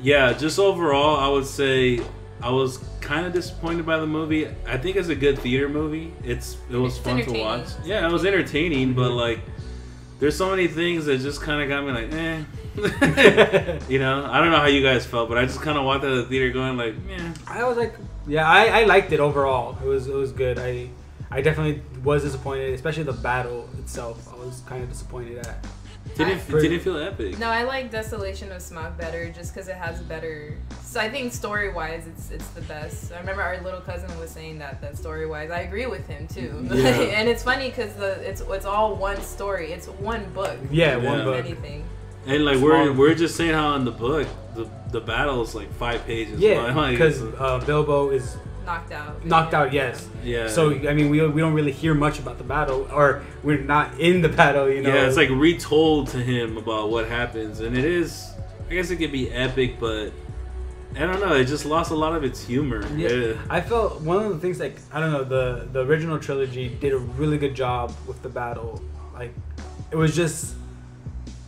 A: Yeah, just overall, I would say I was kind of disappointed by the movie. I think it's a good theater movie. It was fun to watch. Yeah, it was entertaining, but like there's so many things that just kind of got me like, you know, I don't know how you guys felt, but I just kind of walked out of the theater going like, yeah.
B: I was like, yeah, I liked it overall. It was good. I definitely was disappointed, especially the battle itself. I was kind of disappointed at.
A: Didn't feel epic.
C: No, I like Desolation of Smog better just because it has better. So I think story wise, it's the best. I remember our little cousin was saying that story wise, I agree with him too. Yeah. And it's funny because it's all one story. It's one book.
B: Yeah, one book.
C: Anything.
A: And like we're just saying how in the book the battle is like 5 pages.
B: Yeah, because Bilbo is knocked out, yes.
A: Yeah.
B: So I mean, we don't really hear much about the battle, or we're not in the battle, you know.
A: Yeah, it's like retold to him about what happens, and it is. I guess it could be epic, but I don't know. It just lost a lot of its humor.
B: Yeah. I felt one of the things, like, I don't know, the original trilogy did a really good job with the battle. Like, it was just,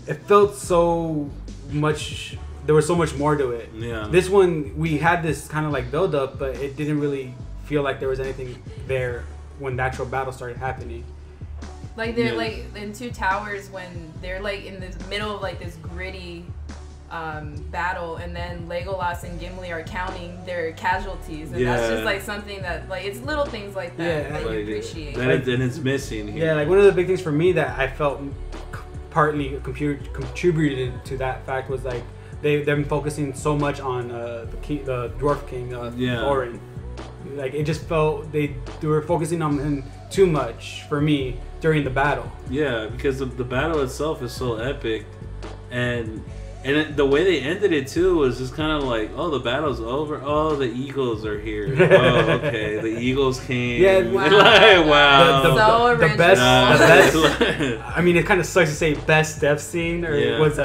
B: it felt so much. There was so much more to it.
A: Yeah.
B: This one, we had this kind of like build up, but it didn't really feel like there was anything there when the actual battle started happening.
C: Like they're like in Two Towers when they're like in the middle of like this gritty battle, and then Legolas and Gimli are counting their casualties, and that's just like something that like it's little things like that that you appreciate.
A: And it's missing here.
B: Yeah, like one of the big things for me that I felt partly contributed to that fact was like them focusing so much on the dwarf king Thorin. Like, it just felt they were focusing on him too much for me during the battle.
A: Yeah, because the battle itself is so epic, and the way they ended it too was just kind of like, oh, the battle's over. Oh, the eagles are here. Oh, okay, the eagles came.
B: Yeah,
C: wow.
B: The best. I mean, it kind of sucks to say best death scene, or was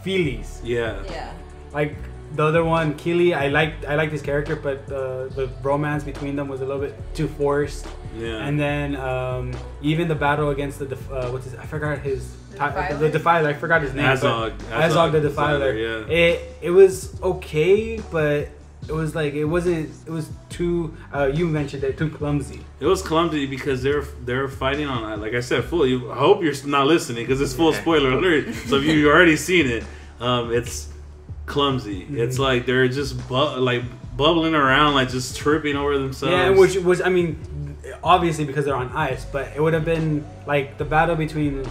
B: Philly's.
A: Yeah.
B: Like the other one, Keely, I liked his character, but the romance between them was a little bit too forced.
A: Yeah.
B: And then even the battle against I forgot his the Defiler. I forgot his name.
A: Azog
B: the Defiler.
A: Yeah.
B: It was okay, but it was like it was too. You mentioned it, too clumsy.
A: It was clumsy because they're fighting on. Like I said, I hope you're not listening because it's full spoiler alert. So if you've already seen it, it's clumsy. Mm-hmm. It's like they're just bubbling around, like just tripping over themselves.
B: Yeah, which was, I mean, obviously because they're on ice, but it would have been like the battle between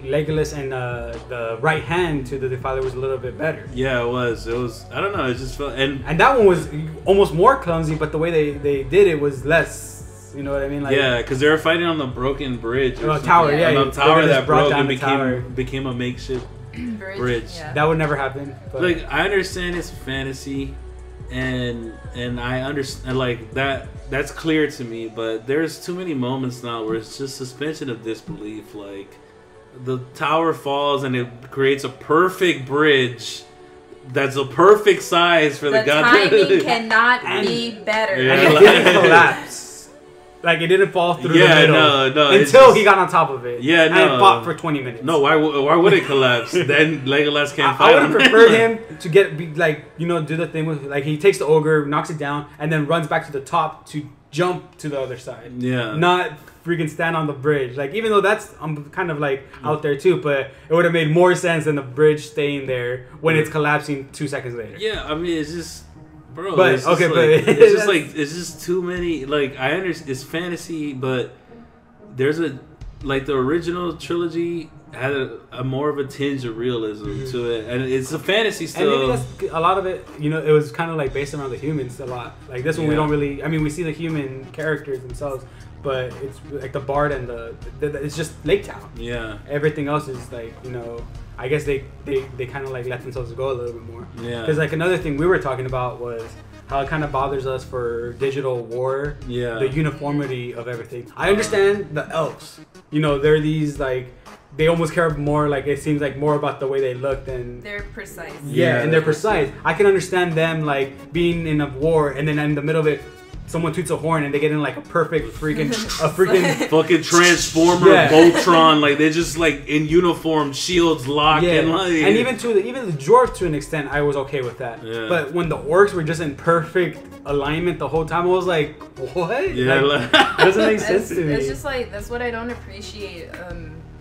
B: Legolas and the right hand to the Defiler was a little bit better.
A: Yeah, it was. I don't know. It just felt and
B: that one was almost more clumsy, but the way they did it was
A: less.
B: You know what I mean? Like,
A: yeah, because they were fighting on the broken bridge.
B: Tower, yeah.
A: On the tower that broke and
B: became
A: became a makeshift bridge.
B: Yeah. That would never happen. But.
A: Like, I understand it's fantasy, and I understand like that's clear to me. But there's too many moments now where it's just suspension of disbelief. Like, the tower falls and it creates a perfect bridge. That's a perfect size for the goddamn.
C: The timing cannot be better.
B: Yeah, and it didn't collapse. Like, it didn't fall through the middle.
A: No.
B: Until he got on top of it.
A: Yeah, no.
B: And fought for 20 minutes.
A: No, why would it collapse? Then Legolas can't fight.
B: I would have preferred him to do the thing with, like, he takes the ogre, knocks it down, and then runs back to the top to jump to the other side.
A: Yeah.
B: Not freaking stand on the bridge. Like, even though I'm kind of like out there too, but it would have made more sense than the bridge staying there when it's collapsing 2 seconds later.
A: Yeah, I mean, it's just, bro.
B: But
A: it's just it's just too many. Like, I understand it's fantasy, but there's the original trilogy had a more of a tinge of realism to it, and it's a fantasy still.
B: And maybe that's a lot of it. You know, it was kind of like based around the humans a lot. Like this one, we don't really. I mean, we see the human characters themselves. But it's like the Bard and it's just Lake Town.
A: Yeah.
B: Everything else is like, you know, I guess they kind of like let themselves go a little bit more.
A: Yeah.
B: Because like another thing we were talking about was how it kind of bothers us for digital war.
A: Yeah.
B: The uniformity of everything. I understand the elves. You know, they're these like, they almost care more, like it seems like more about the way they look than...
C: They're precise.
B: Yeah, and they're precise. I can understand them like being in a war and then in the middle of it, someone toots a horn and they get in like a freaking
A: fucking Transformer Voltron, like they're just like in uniform, shields locked, and like,
B: and even the dwarves to an extent, I was okay with that. Yeah. But when the orcs were just in perfect alignment the whole time, I was like, what?
A: Yeah,
B: like, it doesn't make sense to me.
C: It's just like that's what I don't appreciate.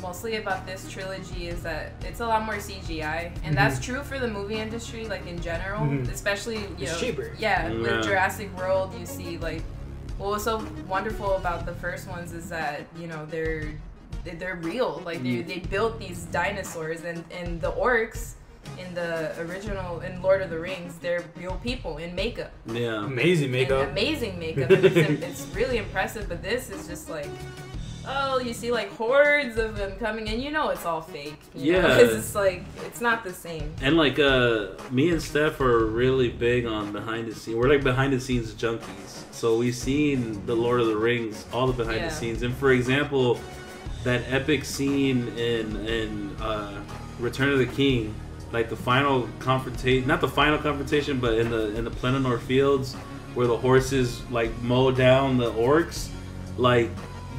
C: Mostly about this trilogy is that it's a lot more CGI, and that's true for the movie industry, like in general, especially
B: it's cheaper.
C: Yeah, with Jurassic World, you see like what was so wonderful about the first ones is that they're real, like they built these dinosaurs, and the orcs in the original in Lord of the Rings, they're real people in makeup.
A: Yeah,
B: amazing makeup.
C: And it's really impressive, but this is just like. Oh, you see like hordes of them coming in. You know it's all fake. Because it's like it's not the same.
A: And like me and Steph are really big on behind the scenes. We're like behind the scenes junkies. So we've seen the Lord of the Rings, all the behind the scenes. And for example, that epic scene in Return of the King, like the final confrontation, not the final confrontation, but in the Pelennor Fields, where the horses like mow down the orcs, like.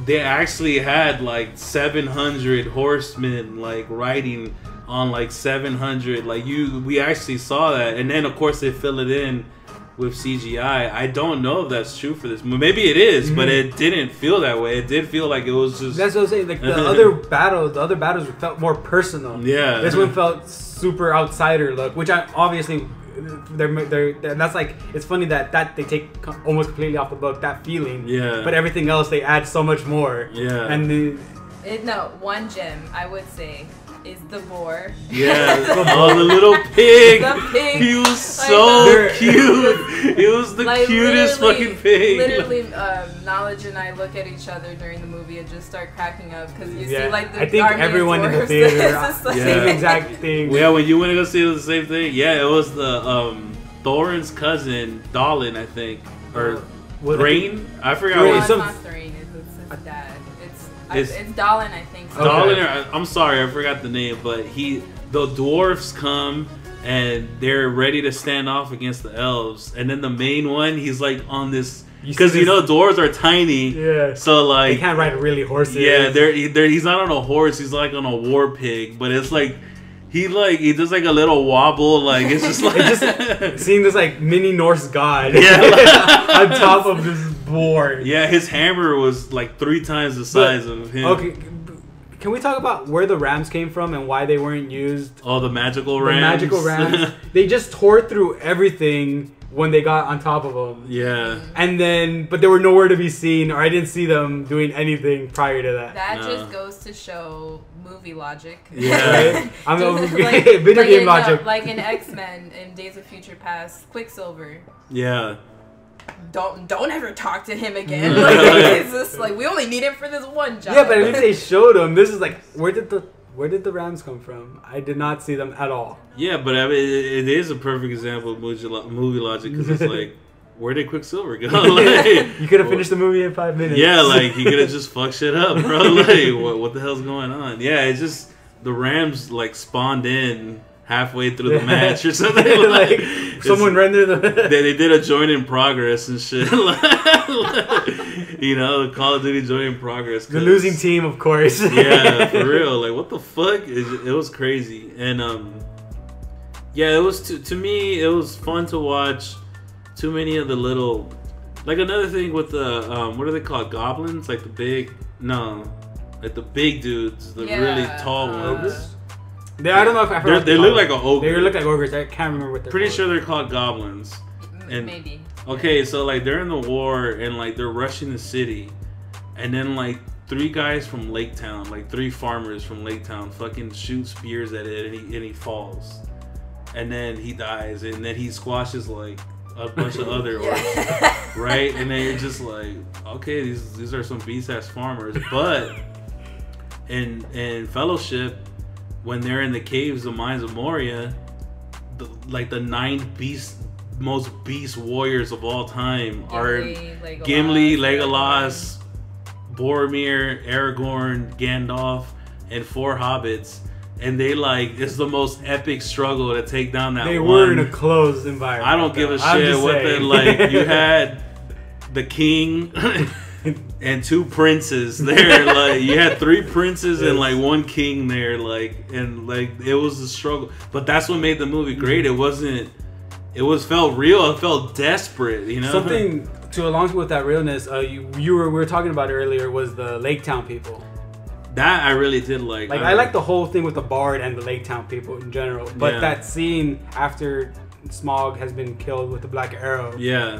A: They actually had like 700 horsemen like riding on like 700 we actually saw that, and then of course they fill it in with CGI. I don't know if that's true for this movie. Maybe it is, but it didn't feel that way. It did feel like it was just.
B: That's what I'm saying. Like the other battles felt more personal.
A: Yeah,
B: this one felt super outsider look, which I obviously. They're that's like it's funny that they take almost completely off the book that feeling, but everything else they add so much more, and
C: one gem I would say is the boar.
A: Yeah, the little pig.
C: The pig.
A: He was so cute. He was the cutest fucking pig.
C: Literally, Knowledge and I look at each other during the movie and just start cracking up because you see like the.
B: I think everyone in the theater same exact thing.
A: Yeah, when you went to go see the same thing. Yeah, it was the Thorin's cousin, Dallin, I think, or Thrain. I forgot.
C: No, it's not Thrain. It's his dad. It's Dallin, I think. So.
A: Dallin, I'm sorry, I forgot the name, but the dwarfs come and they're ready to stand off against the elves, and then the main one, he's like on this because dwarves are tiny, so like
B: they can't ride really horses.
A: Yeah, he's not on a horse, he's like on a war pig, but it's like he does like a little wobble, like it's just like
B: seeing this like mini Norse god on top of this board.
A: Yeah, his hammer was like 3 times the size of him.
B: Okay, can we talk about where the rams came from and why they weren't used?
A: Oh, the magical rams.
B: They just tore through everything when they got on top of them.
A: Yeah.
B: And then, but they were nowhere to be seen, or I didn't see them doing anything prior to that.
C: That just goes to show movie logic.
A: Yeah.
B: I'm video game logic.
C: Like in X-Men in Days of Future Past, Quicksilver.
A: Yeah.
C: Don't ever talk to him again. Like, it's just like, we only need him for this one job.
B: Yeah, but at least they showed him. This is like, where did the rams come from? I did not see them at all.
A: Yeah, but I mean, it is a perfect example of movie logic, because it's like, where did Quicksilver go? Like,
B: you could have finished the movie in 5 minutes.
A: Yeah, like he could have just fucked shit up, bro. Like, what the hell's going on? Yeah, it's just the Rams like spawned in halfway through the match or something. Like
B: someone rendered the.
A: They did a join in progress and shit. You know, the Call of Duty join in progress.
B: The losing team, of course.
A: Yeah, for real. Like, what the fuck? It was crazy. And yeah, it was to me. It was fun to watch. Too many of the little, like another thing with the what are they called? Goblins? Like the big dudes, the really tall ones.
B: I don't know if I've heard.
A: They look like an ogre.
B: They look like ogres. I can't remember what they're
A: Pretty
B: called.
A: sure they're called goblins. And,
C: maybe.
A: Okay, so like they're in the war and like they're rushing the city, and then like 3 guys from Lake Town, like 3 farmers from Lake Town, fucking shoot spears at it, and he falls, and then he dies, and then he squashes like a bunch of other orcs, right? And then you're just like, okay, these are some beast ass farmers. But in Fellowship, when they're in the caves of Mines of Moria, the 9 most beast warriors of all time are Gimli, Legolas, Boromir, Aragorn, Gandalf, and 4 hobbits. And they it's the most epic struggle to take down that one.
B: They were in a closed environment.
A: I don't give a shit what you had the king and 2 princes there. Like, you had 3 princes and 1 king there. It was a struggle. But that's what made the movie great. It felt real. It felt desperate, you know?
B: Something to along with that realness, we were talking about earlier, was the Lake Town people.
A: That I really did like.
B: I like the whole thing with the Bard and the Lake Town people in general. But that scene after Smaug has been killed with the Black Arrow,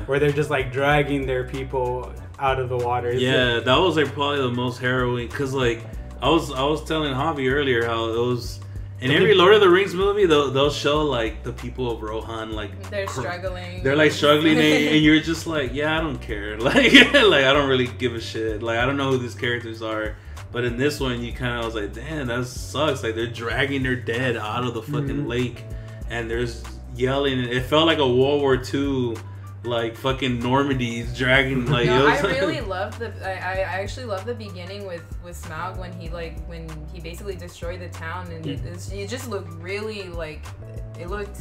B: where they're just dragging their people out of the water.
A: That was probably the most harrowing. Cause I was telling Javi earlier how it was. In every Lord of the Rings movie, they'll show the people of Rohan
C: they're struggling.
A: They're struggling, and you're just I don't care. I don't really give a shit. I don't know who these characters are. But in this one, you kind of was like, damn, that sucks. They're dragging their dead out of the fucking lake, and there's yelling. It felt like a World War II, fucking Normandy's dragging.
C: No, I really loved I actually love the beginning with Smaug when he basically destroyed the town, and it just looked really it looked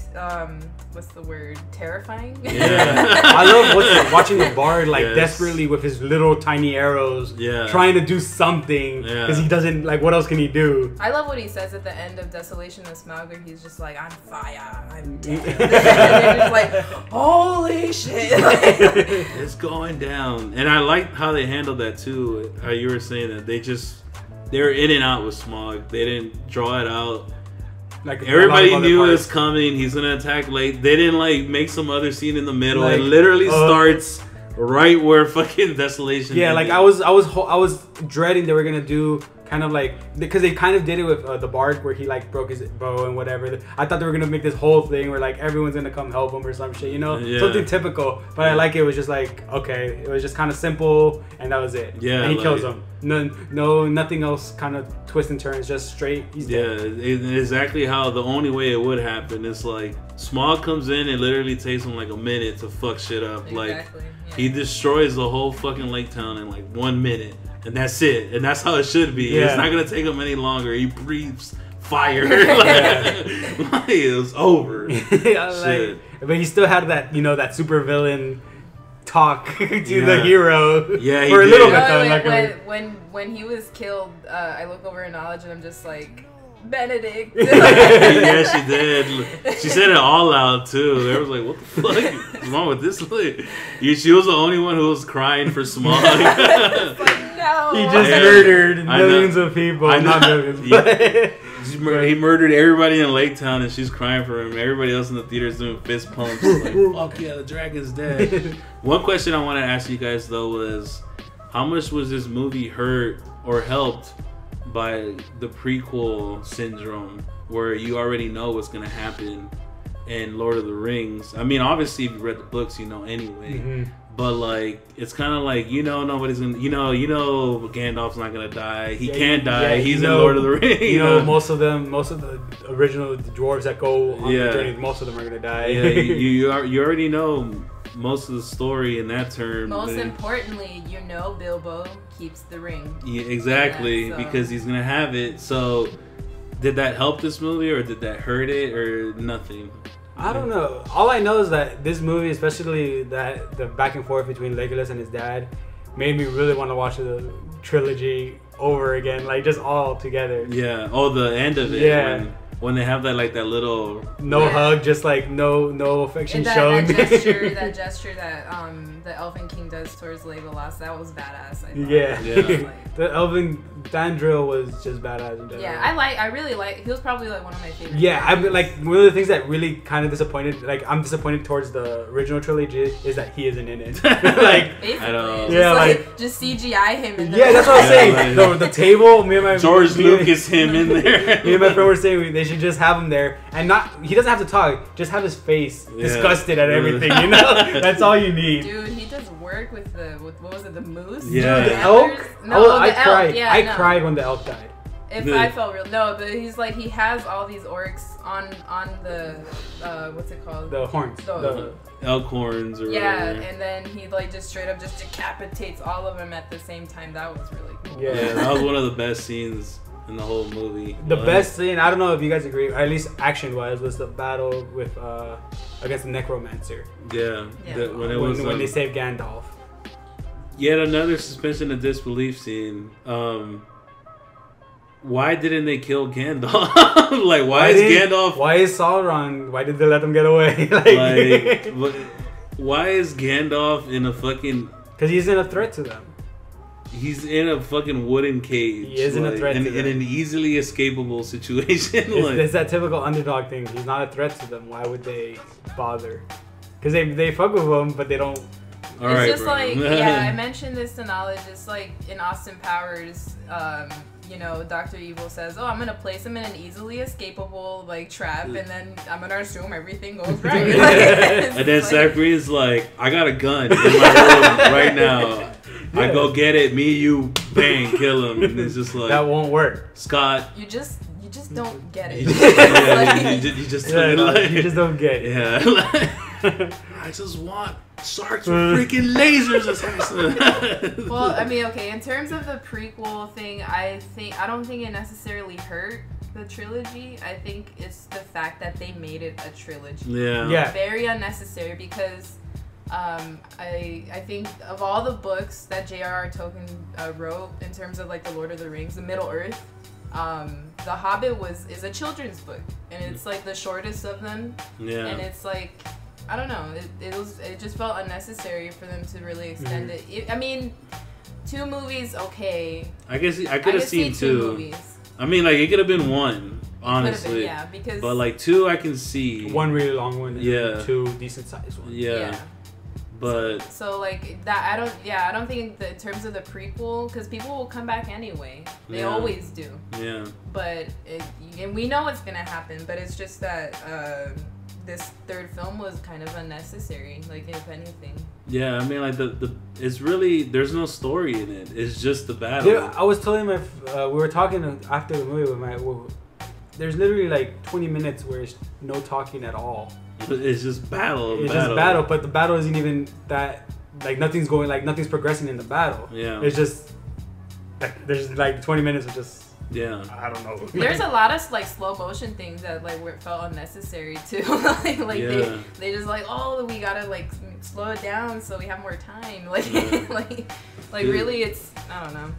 C: what's the word, terrifying.
B: Yeah. I love watching the Bard desperately with his little tiny arrows trying to do something because he doesn't what else can he do.
C: I love what he says at the end of Desolation of Smaug, where he's just I'm fire, I'm dead. And they're just holy shit.
A: It's going down. And I liked how they handled that too. How you were saying that they were in and out with Smaug. They didn't draw it out. Everybody knew it was coming. He's gonna attack late. They didn't make some other scene in the middle. It literally starts right where fucking Desolation.
B: Yeah,
A: ended.
B: I was dreading they were gonna do kind of because they kind of did it with the Bard where he broke his bow and whatever. I thought they were gonna make this whole thing where everyone's gonna come help him or some shit, something typical. But I it was just okay, it was just kind of simple and that was it. Yeah, and he kills him. Nothing else kind of twists and turns, just straight. He's dead.
A: Exactly how the only way it would happen is Smaug comes in and literally takes him a minute to fuck shit up.
C: Exactly.
A: He destroys the whole fucking Lake Town in 1 minute. And that's it. And that's how it should be. Yeah. It's not going to take him any longer. He breathes fire. It was over. Shit.
B: But he still had that, that super villain talk to the hero.
A: Yeah, he
B: for a
A: did.
B: little bit though.
C: When he was killed, I look over at Knowledge and I'm just Benedict.
A: Yeah, she did. She said it all out too. They was like, "What the fuck? What's wrong with this?" She was the only one who was crying for Smog.
C: It's like, no.
B: He just murdered millions of people. Not millions. But
A: he murdered everybody in Lake Town, and she's crying for him. Everybody else in the theater is doing fist pumps. Like, fuck yeah, the dragon's dead. One question I want to ask you guys though was, how much was this movie hurt or helped by the prequel syndrome, where you already know what's gonna happen in Lord of the Rings? I mean, obviously, if you read the books, you know anyway. Mm-hmm. But like, it's kind of like, nobody's gonna, Gandalf's not gonna die. He can't die. He's in Lord of the Rings.
B: Most of the original dwarves that go on the journey, most of them are gonna die.
A: Yeah, you already know most of the story in that term.
C: Most importantly, Bilbo keeps the ring.
A: Yeah, exactly, because he's gonna have it. So, did that help this movie, or did that hurt it, or nothing?
B: I don't know. All I know is that this movie, especially the back and forth between Legolas and his dad, made me really want to watch the trilogy over again, like just all together.
A: Yeah. Oh, the end of it.
B: Yeah.
A: When they have that little
B: hug, just like no affection shown.
C: That gesture that the Elven King does towards Legolas, that was badass. I thought.
B: Yeah. The Elven Dandrill was just badass in general.
C: Yeah, I really like. He was probably like one of my favorites.
B: Yeah, I mean, like one of the things that really kind of disappointed. Like I'm disappointed towards the original trilogy is that he isn't in it. Like
C: basically,
A: I don't know.
B: Yeah,
C: just CGI him in there.
B: Yeah, that's what I'm saying. The table, me and my
A: George Lucas him in there.
B: Me and my friend were saying they should just have him there and he doesn't have to talk, just have his face disgusted at everything, That's all you need.
C: Dude, he does work with what was it, the moose?
A: Yeah.
B: Dude, the elk?
C: No,
B: I cried.
C: Yeah,
B: I cried when the elk died.
C: I felt real. No, but he's like, he has all these orcs on the what's it called?
B: The horns.
A: The elk horns or whatever.
C: And then he like just straight up just decapitates all of them at the same time. That was really cool.
A: Yeah, that was one of the best scenes in the whole movie.
B: The best scene, I don't know if you guys agree, or at least action-wise, was the battle with against the Necromancer.
A: Yeah.
B: When they saved Gandalf.
A: Yet another suspension of disbelief scene. Why didn't they kill Gandalf? Like, why is Gandalf?
B: Why is Sauron? Why did they let them get away?
A: Why is Gandalf in a fucking?
B: Because he's in a threat to them.
A: He's in a fucking wooden cage.
B: He isn't a threat to them.
A: In an easily escapable situation.
B: It's that typical underdog thing. He's not a threat to them. Why would they bother? Because they fuck with him, but they don't.
C: It's just like, I mentioned this to Knowledge. It's like in Austin Powers, Dr. Evil says, "Oh, I'm gonna place him in an easily escapable trap, and then I'm gonna assume everything goes right."
A: And then Zachary is like, "I got a gun in my room right now. Yeah. I go get it. Me, you, bang, kill him." And it's just like,
B: that won't work.
A: Scott,
C: you just don't get it.
A: You just
B: don't get it.
A: Yeah. I just want sharks with freaking lasers assassin.
C: Well, I mean, okay, in terms of the prequel thing, I don't think it necessarily hurt the trilogy. I think it's the fact that they made it a trilogy.
B: Yeah.
C: Very unnecessary because I think of all the books that J.R.R. Tolkien wrote in terms of the Lord of the Rings, the Middle Earth, the Hobbit is a children's book, and it's the shortest of them. Yeah. And it's I don't know. It just felt unnecessary for them to really extend it. I mean, 2 movies, okay.
A: I guess I could have seen 2
C: movies.
A: I mean, it could have been 1, honestly.
C: Been, because.
A: But 2, I can see.
B: 1 really long one. And 2 decent sized ones.
A: Yeah. But
C: so that I don't think in terms of the prequel, because people will come back anyway. They always do.
A: Yeah.
C: But and we know what's gonna happen. But it's just that this 3rd film was kind of unnecessary. If anything.
A: Yeah, I mean, it's really, there's no story in it. It's just the battle.
B: Yeah, I was telling we were talking after the movie with there's literally 20 minutes where it's no talking at all.
A: It's just battle.
B: It's just battle, but the battle isn't even that. Nothing's going. Nothing's progressing in the battle.
A: Yeah.
B: It's just there's 20 minutes of just.
A: Yeah.
B: I don't know.
C: There's a lot of slow motion things that felt unnecessary too. They just we gotta slow it down so we have more time. Really, it's, I don't know.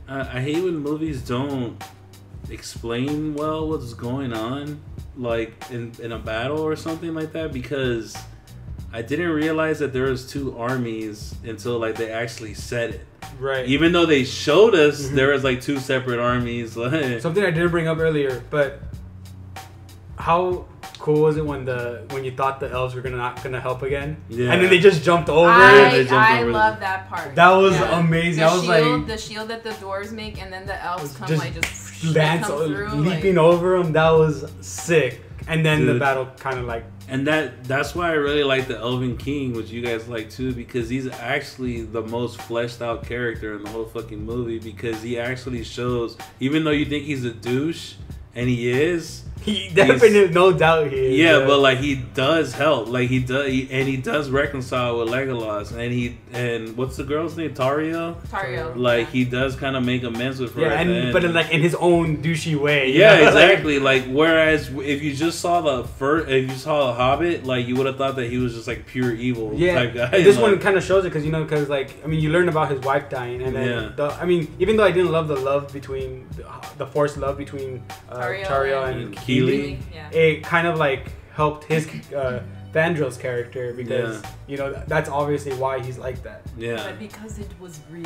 A: I hate when movies don't explain well what's going on, like in a battle or something like that, because I didn't realize that there was 2 armies until like they actually said it.
B: Right.
A: Even though they showed us there was like 2 separate armies.
B: Something I didn't bring up earlier, but how cool was it when you thought the elves were not gonna help again? Yeah. And then they just jumped over it.
C: I love that part.
B: That was amazing. I was like,
C: the shield that the dwarves make, and then the elves come just
B: dance through, leaping over them. That was sick. And then the battle kind of like.
A: And that's why I really like the Elven King, which you guys like too, because he's actually the most fleshed out character in the whole fucking movie, because he actually shows, even though you think he's a douche, and he is.
B: He definitely, no doubt he is.
A: Yeah, but like he does help, like he does reconcile with Legolas, and what's the girl's name? Tario. Like he does kind of make amends with her.
B: Yeah, but in his own douchey way.
A: Yeah, exactly. Like whereas if you just saw if you saw the Hobbit, like you would have thought that he was just like pure evil type guy.
B: This one kind of shows it because like you learn about his wife dying, and then even though I didn't love the love between the forced love between Tario and Keely, it kind of like helped his Vandril's character, because that's obviously why he's like that.
C: Yeah, but because it was real.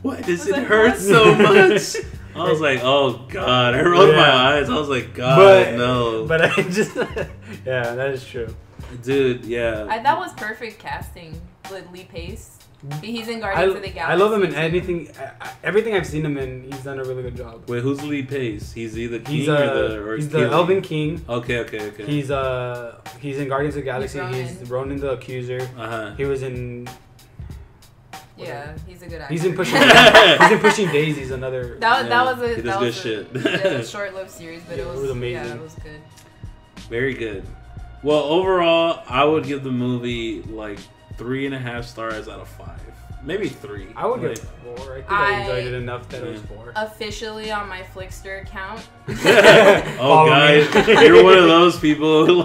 A: Why does it hurt so much? I was like, oh god, I rolled my eyes. I was like, god, no.
B: But I just, that is true,
A: dude. Yeah,
C: that was perfect casting with Lee Pace. He's in Guardians of the Galaxy.
B: I love him in everything I've seen him in. He's done a really good job.
A: Wait, who's Lee Pace? He's either king or
B: he's the Elven King.
A: Okay.
B: He's in Guardians of the Galaxy. He's Ronan the Accuser. He was in.
C: Yeah, he's a good actor.
B: He's in Pushing Daisies. Another.
C: That was
A: good shit.
C: A short-lived series, but it was
B: amazing.
C: Yeah, it was good.
A: Very good. Well, overall, I would give the movie like 3.5 stars out of 5. Maybe 3.
B: I would give it 4. I think I enjoyed it enough that it was 4.
C: Officially on my Flickster account.
A: Oh, guys, you're one of those people who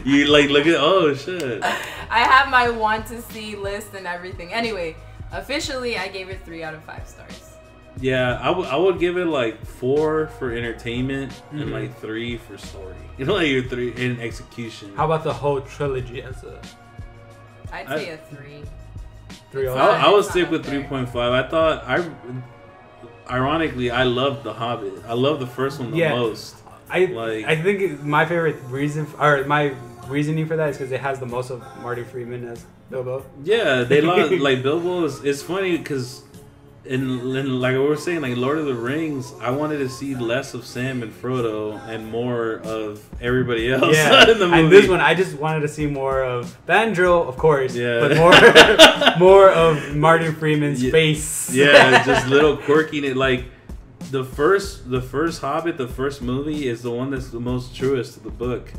A: you look at, oh shit.
C: I have my want to see list and everything. Anyway, officially I gave it 3 out of 5 stars.
A: Yeah, I would give it like 4 for entertainment and like 3 for story. Like your 3 in execution.
B: How about the whole trilogy as a?
C: I'd say a 3.
A: I would stick with 3.5. I thought ironically, I loved The Hobbit. I love the first one the most.
B: I think my favorite reason, or my reasoning for that, is because it has the most of Marty Freeman as Bilbo.
A: Yeah, they love like Bilbo it's funny because in like we were saying, like Lord of the Rings, I wanted to see less of Sam and Frodo and more of everybody else in the movie.
B: And this one, I just wanted to see more of Vandril, of course, but more of Martin Freeman's face.
A: Yeah, just little quirkiness. Like the first Hobbit, the first movie is the one that's the most truest to the book,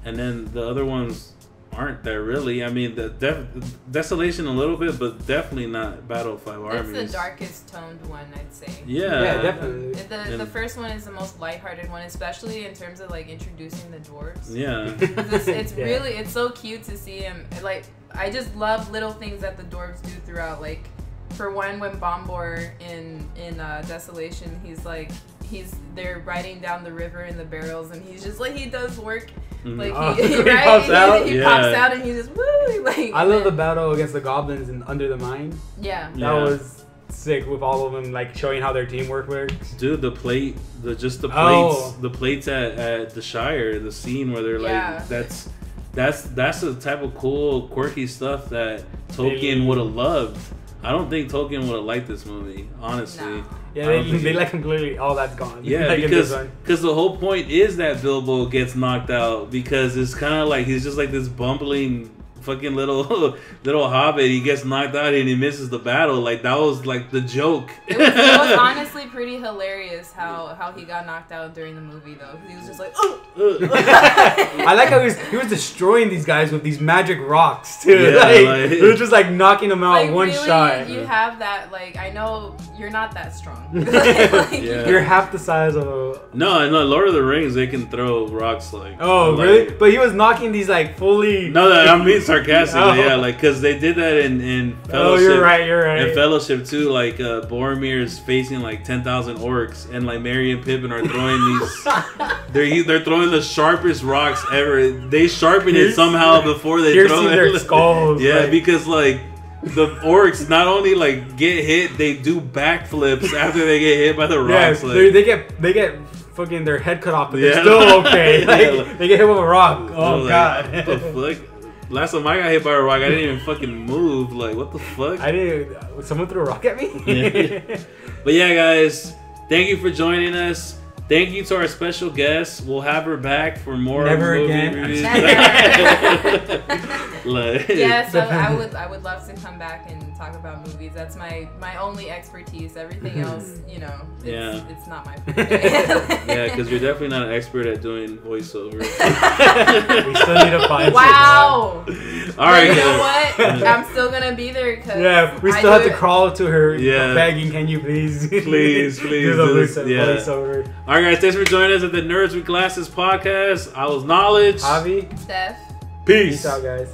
A: and then the other ones aren't there really. I mean, the Desolation a little bit, but definitely not Battle of Five Armies.
C: It's the darkest toned one, I'd say.
A: Yeah,
B: definitely.
C: The first one is the most lighthearted one, especially in terms of like introducing the dwarves.
A: Yeah,
C: it's really, it's so cute to see him. Like, I just love little things that the dwarves do throughout. Like, for one, when Bombor in Desolation, they're riding down the river in the barrels, and he's just like, he does work. Like he pops out. He pops out and he just woo. Like,
B: I love the battle against the goblins and under the mine.
C: Yeah,
B: that was sick with all of them like showing how their teamwork works.
A: Dude, the plates at the Shire, the scene where they're like, that's the type of cool, quirky stuff that Tolkien would have loved. I don't think Tolkien would have liked this movie, honestly.
C: No.
B: Yeah, they like completely, all that's gone.
A: Yeah,
B: like
A: because the whole point is that Bilbo gets knocked out, because it's kind of like he's just like this bumbling fucking little hobbit. He gets knocked out and he misses the battle. Like, that was like the joke.
C: It was honestly pretty hilarious how he got knocked out during the movie, though. He was just like,
B: I like how he was destroying these guys with these magic rocks too. Yeah, he was just like knocking them out one shot.
C: You have that, like, I know you're not that strong.
B: You're half the size of a.
A: No, Lord of the Rings, they can throw rocks like.
B: Oh, really? But he was knocking these like fully.
A: No, I mean, sarcastically, yeah, like because they did that in Fellowship.
B: Oh, you're right.
A: In Fellowship too, like Boromir is facing like 10,000 orcs, and like Merry and Pippin are throwing these. They're throwing the sharpest rocks ever. They sharpen it somehow before they throw it.
B: Their skulls.
A: Yeah, because like the orcs not only like get hit, they do backflips after they get hit by the rocks.
B: Yeah,
A: like,
B: they get fucking their head cut off, but they're still okay. Like, they get hit with a rock. Oh god.
A: Like, what the fuck? Last time I got hit by a rock, I didn't even fucking move. Like, what the fuck?
B: I didn't. Someone threw a rock at me.
A: But yeah, guys, thank you for joining us. Thank you to our special guest. We'll have her back for more
B: Never
A: movie
B: again.
A: reviews.
C: Yes, I would love to come back and talk about movies. That's my only expertise. Everything else, you know, it's not my forte.
A: Yeah, because you're definitely not an expert at doing voiceover.
B: We still need to find.
C: Wow.
A: All right,
C: you know what? I'm still gonna be there because
B: we still have to crawl to her,
A: Yeah.
B: begging. Can you please,
A: please
B: do the voiceover?
A: All right, guys, thanks for joining us at the Nerds with Glasses podcast. I was Knowledge.
B: Avi.
C: Steph.
A: Peace
B: Peace out, guys.